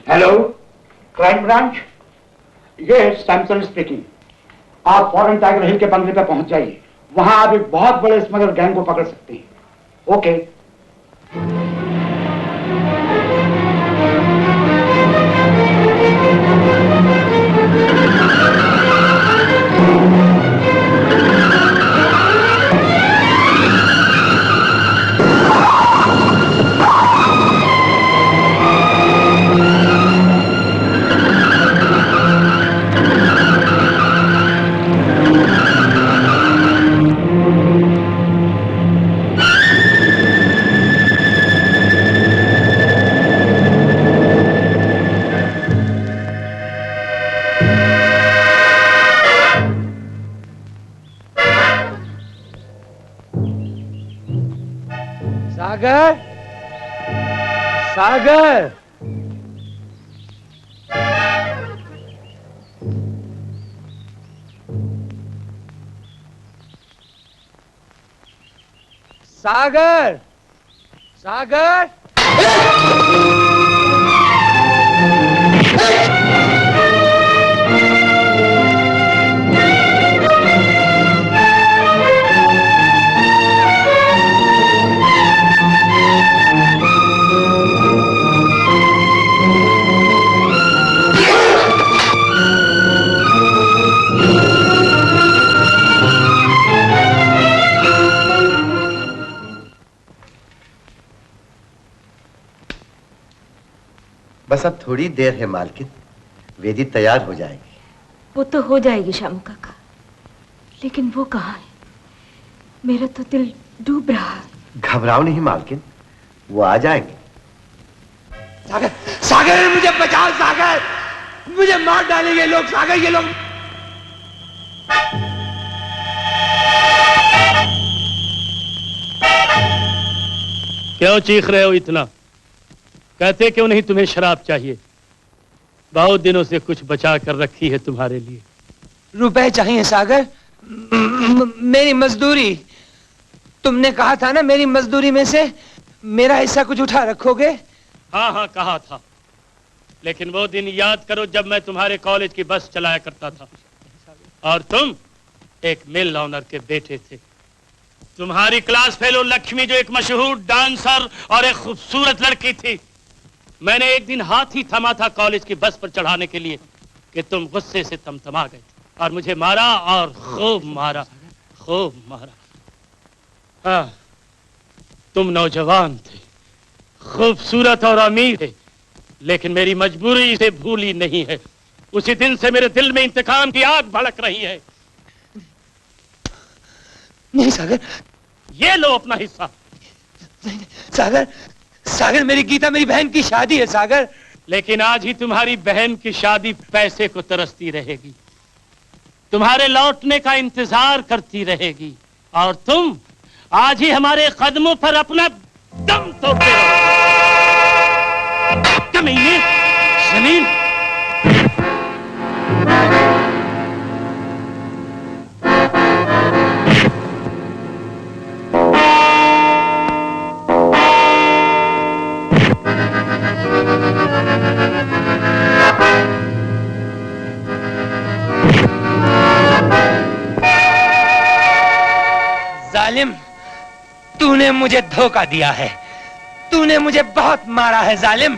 Hello, crime branch. ये है सैमसन स्पीकिंग। आप फौरन टाइगर हिल के बंगले पे पहुंच जाइए। वहां आप एक बहुत बड़े स्मगलर गैंग को पकड़ सकते हैं। ओके। सागर, सागर, सागर, सागर। बस अब थोड़ी देर है मालकिन, वेदी तैयार हो जाएगी। वो तो हो जाएगी शामू काका, लेकिन वो कहाँ है? मेरा तो दिल डूब रहा है। घबराओ नहीं मालकिन, वो आ जाएंगे। सागर, सागर मुझे बचाओ सागर, मुझे मार डालेंगे लोग सागर, ये लोग। क्यों चीख रहे हो इतना? कहते क्यों नहीं तुम्हें शराब चाहिए? बहुत दिनों से कुछ बचा कर रखी है तुम्हारे लिए। रुपए चाहिए सागर, मेरी मजदूरी। तुमने कहा था ना मेरी मजदूरी में से मेरा हिस्सा कुछ उठा रखोगे। हाँ हाँ कहा था, लेकिन वो दिन याद करो जब मैं तुम्हारे कॉलेज की बस चलाया करता था और तुम एक मिल ऑनर के बेटे थे। तुम्हारी क्लास फेलो लक्ष्मी जो एक मशहूर डांसर और एक खूबसूरत लड़की थी, मैंने एक दिन हाथ ही थमा था कॉलेज की बस पर चढ़ाने के लिए कि तुम गुस्से से तमतमा गए और मुझे मारा और खूब मारा, खूब मारा। हाँ, तुम नौजवान थे, खूबसूरत और अमीर थे, लेकिन मेरी मजबूरी इसे भूली नहीं है। उसी दिन से मेरे दिल में इंतकाम की आग भड़क रही है। नहीं सागर, ये लो अपना हिस्सा। सागर, सागर मेरी गीता मेरी बहन की शादी है सागर। लेकिन आज ही तुम्हारी बहन की शादी पैसे को तरसती रहेगी, तुम्हारे लौटने का इंतजार करती रहेगी, और तुम आज ही हमारे कदमों पर अपना दम तोड़ते रहो। कमीने, जमीन। जालिम, तूने मुझे धोखा दिया है, तूने मुझे बहुत मारा है जालिम।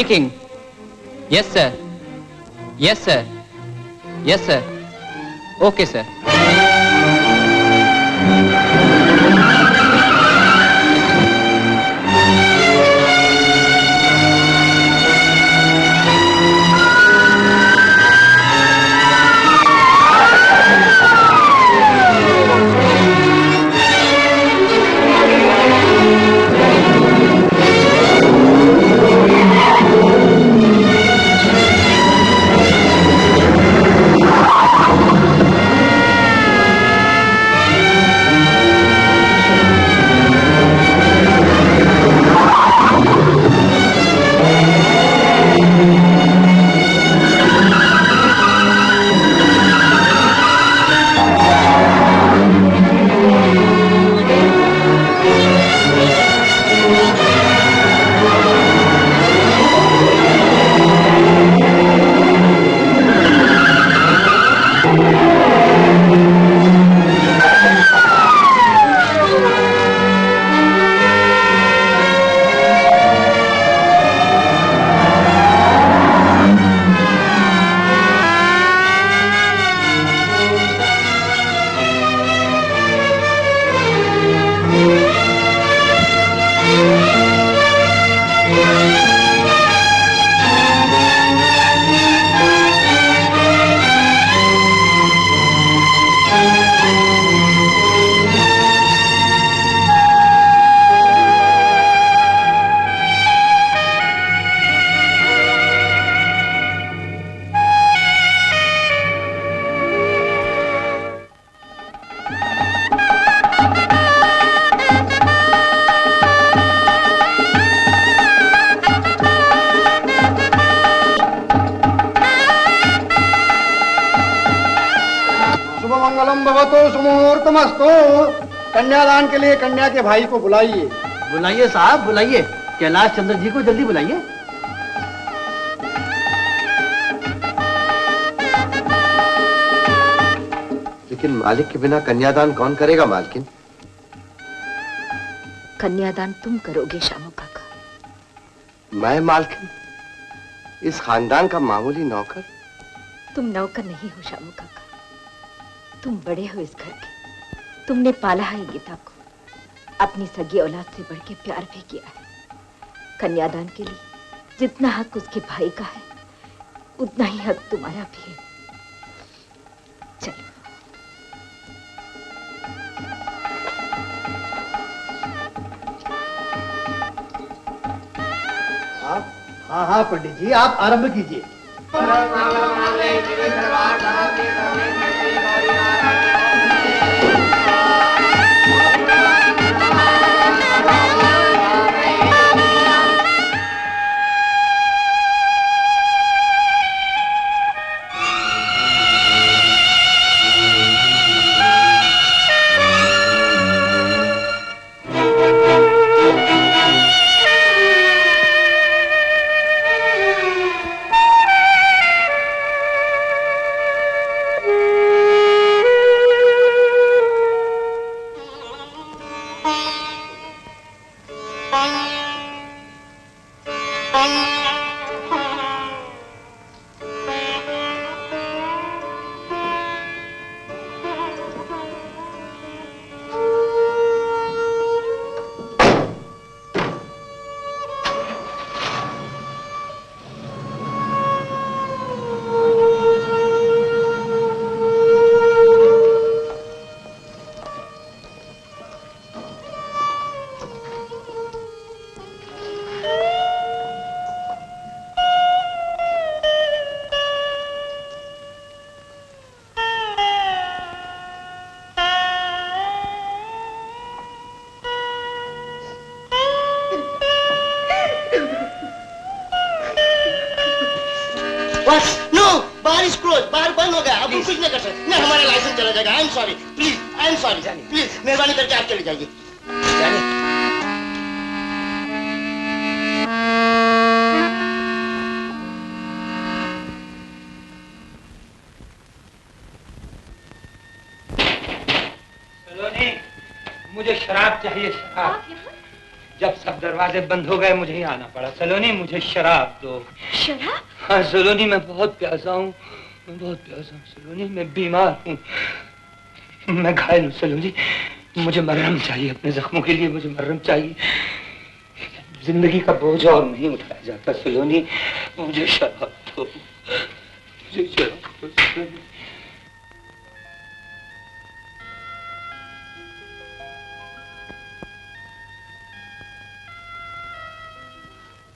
Speaking. Yes, sir. Yes, sir. Yes, sir. Okay, sir. कन्यादान के लिए कन्या के भाई को बुलाइए। बुलाइए साहब, बुलाइए। कैलाश चंद्र जी को जल्दी बुलाइए। लेकिन मालिक के बिना कन्यादान कौन करेगा मालकिन? कन्यादान तुम करोगे शामू काका। मैं मालकिन? इस खानदान का मामूली नौकर? तुम नौकर नहीं हो शामू काका, तुम बड़े हो इस घर के। तुमने पाला है गीता को, अपनी सगी औलाद से बढ़ के प्यार भी किया है। कन्यादान के लिए जितना हक उसके भाई का है, उतना ही हक तुम्हारा भी है। चलो। हाँ हाँ पंडित जी, आप आरंभ कीजिए। मेहरबानी करके आप चले जाइए। मुझे शराब चाहिए, शराब। जब सब दरवाजे बंद हो गए मुझे ही आना पड़ा। सलोनी मुझे शराब दो। शराब? हाँ सलोनी, मैं बहुत प्यासा हूँ, मैं बहुत प्यासा हूँ सलोनी, मैं बीमार हूँ, मैं घायल हूँ सलोनी, मुझे मरहम चाहिए अपने जख्मों के लिए, मुझे मरहम चाहिए। जिंदगी का बोझ और नहीं उठाया जाता सलोनी, मुझे शराब दो, मुझे शराब दो सलोनी।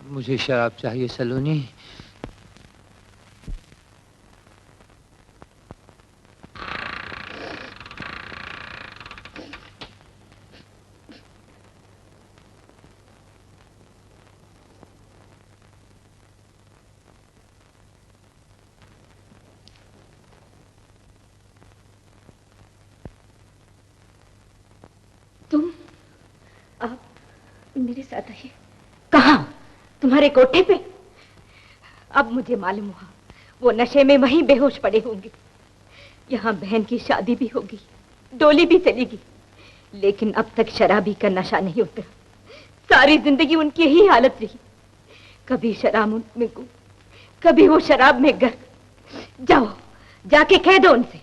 मुझे शराब चाहिए सलोनी। तुम आप मेरे साथ आइए। कहाँ? तुम्हारे कोठे पे? अब मुझे मालूम हुआ वो नशे में वहीं बेहोश पड़े होंगे। यहाँ बहन की शादी भी होगी, डोली भी चलेगी, लेकिन अब तक शराबी का नशा नहीं उतरा। सारी जिंदगी उनकी ही हालत रही, कभी शराब में गुम, कभी वो शराब में गर्क। जाओ जाके कह दो उनसे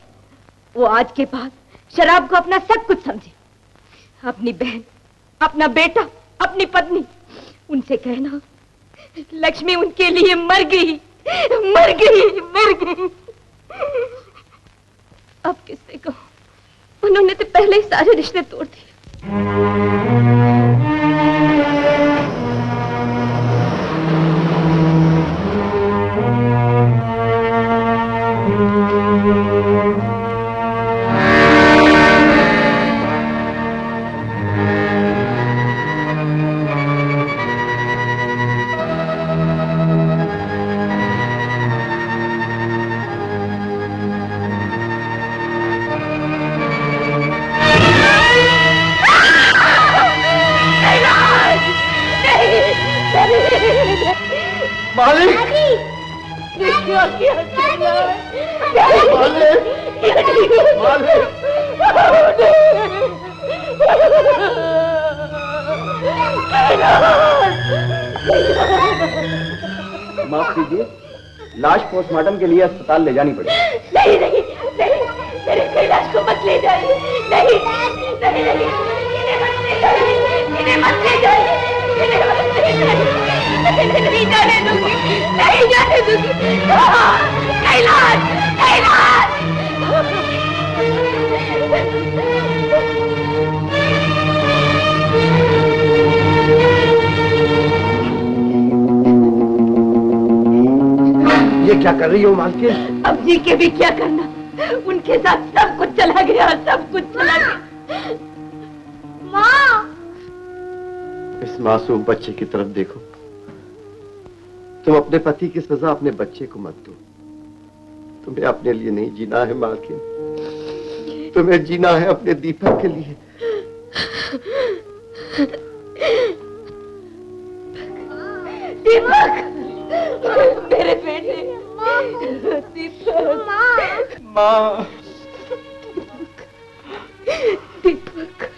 वो आज के बाद शराब को अपना सब कुछ समझे। अपनी बहन, अपना बेटा, अपनी पत्नी, उनसे कहना लक्ष्मी उनके लिए मर गई, मर गई, मर गई। अब किससे कहूं? उन्होंने तो पहले ही सारे रिश्ते तोड़ दिए। माफ कीजिए, लाश पोस्टमार्टम के लिए अस्पताल ले जानी पड़ेगी। नहीं नहीं नहीं, मेरे कैलाश को मत ले जाइए। नहीं नहीं नहीं, इन्हें मत ले जाइए, इन्हें मत ले जाइए, इन्हें मत ले जाइए। नहीं जाने दूंगी, नहीं जाने दूंगी। कैलाश, कैलाश। ये क्या कर रही हो मालकिन? अब जी के भी क्या करना, उनके साथ सब कुछ चला गया, सब कुछ चला गया। माँ! इस मासूम बच्चे की तरफ देखो। तुम अपने पति की सजा अपने बच्चे को मत दो। तुम्हें अपने लिए नहीं जीना है मालकिन, तुम्हें जीना है अपने दीपक के लिए। दीपक, मेरे बेटे। दीपक, माँ। दीपक,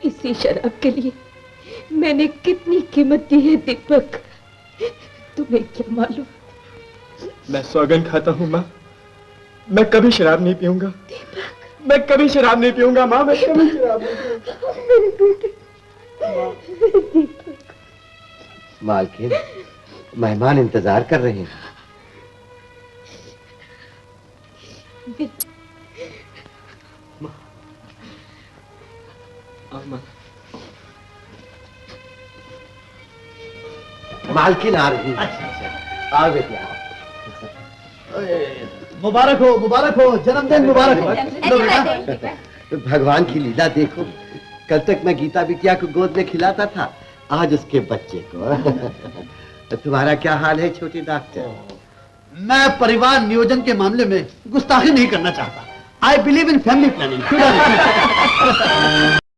इसी शराब के लिए मैंने कितनी कीमत दी है दीपक, तुम्हें क्या मालूम? मैं सौगंध खाता हूँ माँ, मैं कभी शराब नहीं पीऊंगा। मैं कभी शराब नहीं पीऊंगा माँ, मैं कभी शराब नहीं पीऊंगा। मेरे बेटे। मालकिन, मेहमान इंतजार कर रहे हैं। मालकिन आ रही है। आओ बेटी आओ। मुबारक हो, जन्मदिन मुबारक हो। भगवान की लीला देखो, कल तक मैं गीता बिटिया को गोद में खिलाता था, आज उसके बच्चे को। तुम्हारा क्या हाल है छोटे डॉक्टर? मैं परिवार नियोजन के मामले में गुस्ताखी नहीं करना चाहता। I believe in family planning.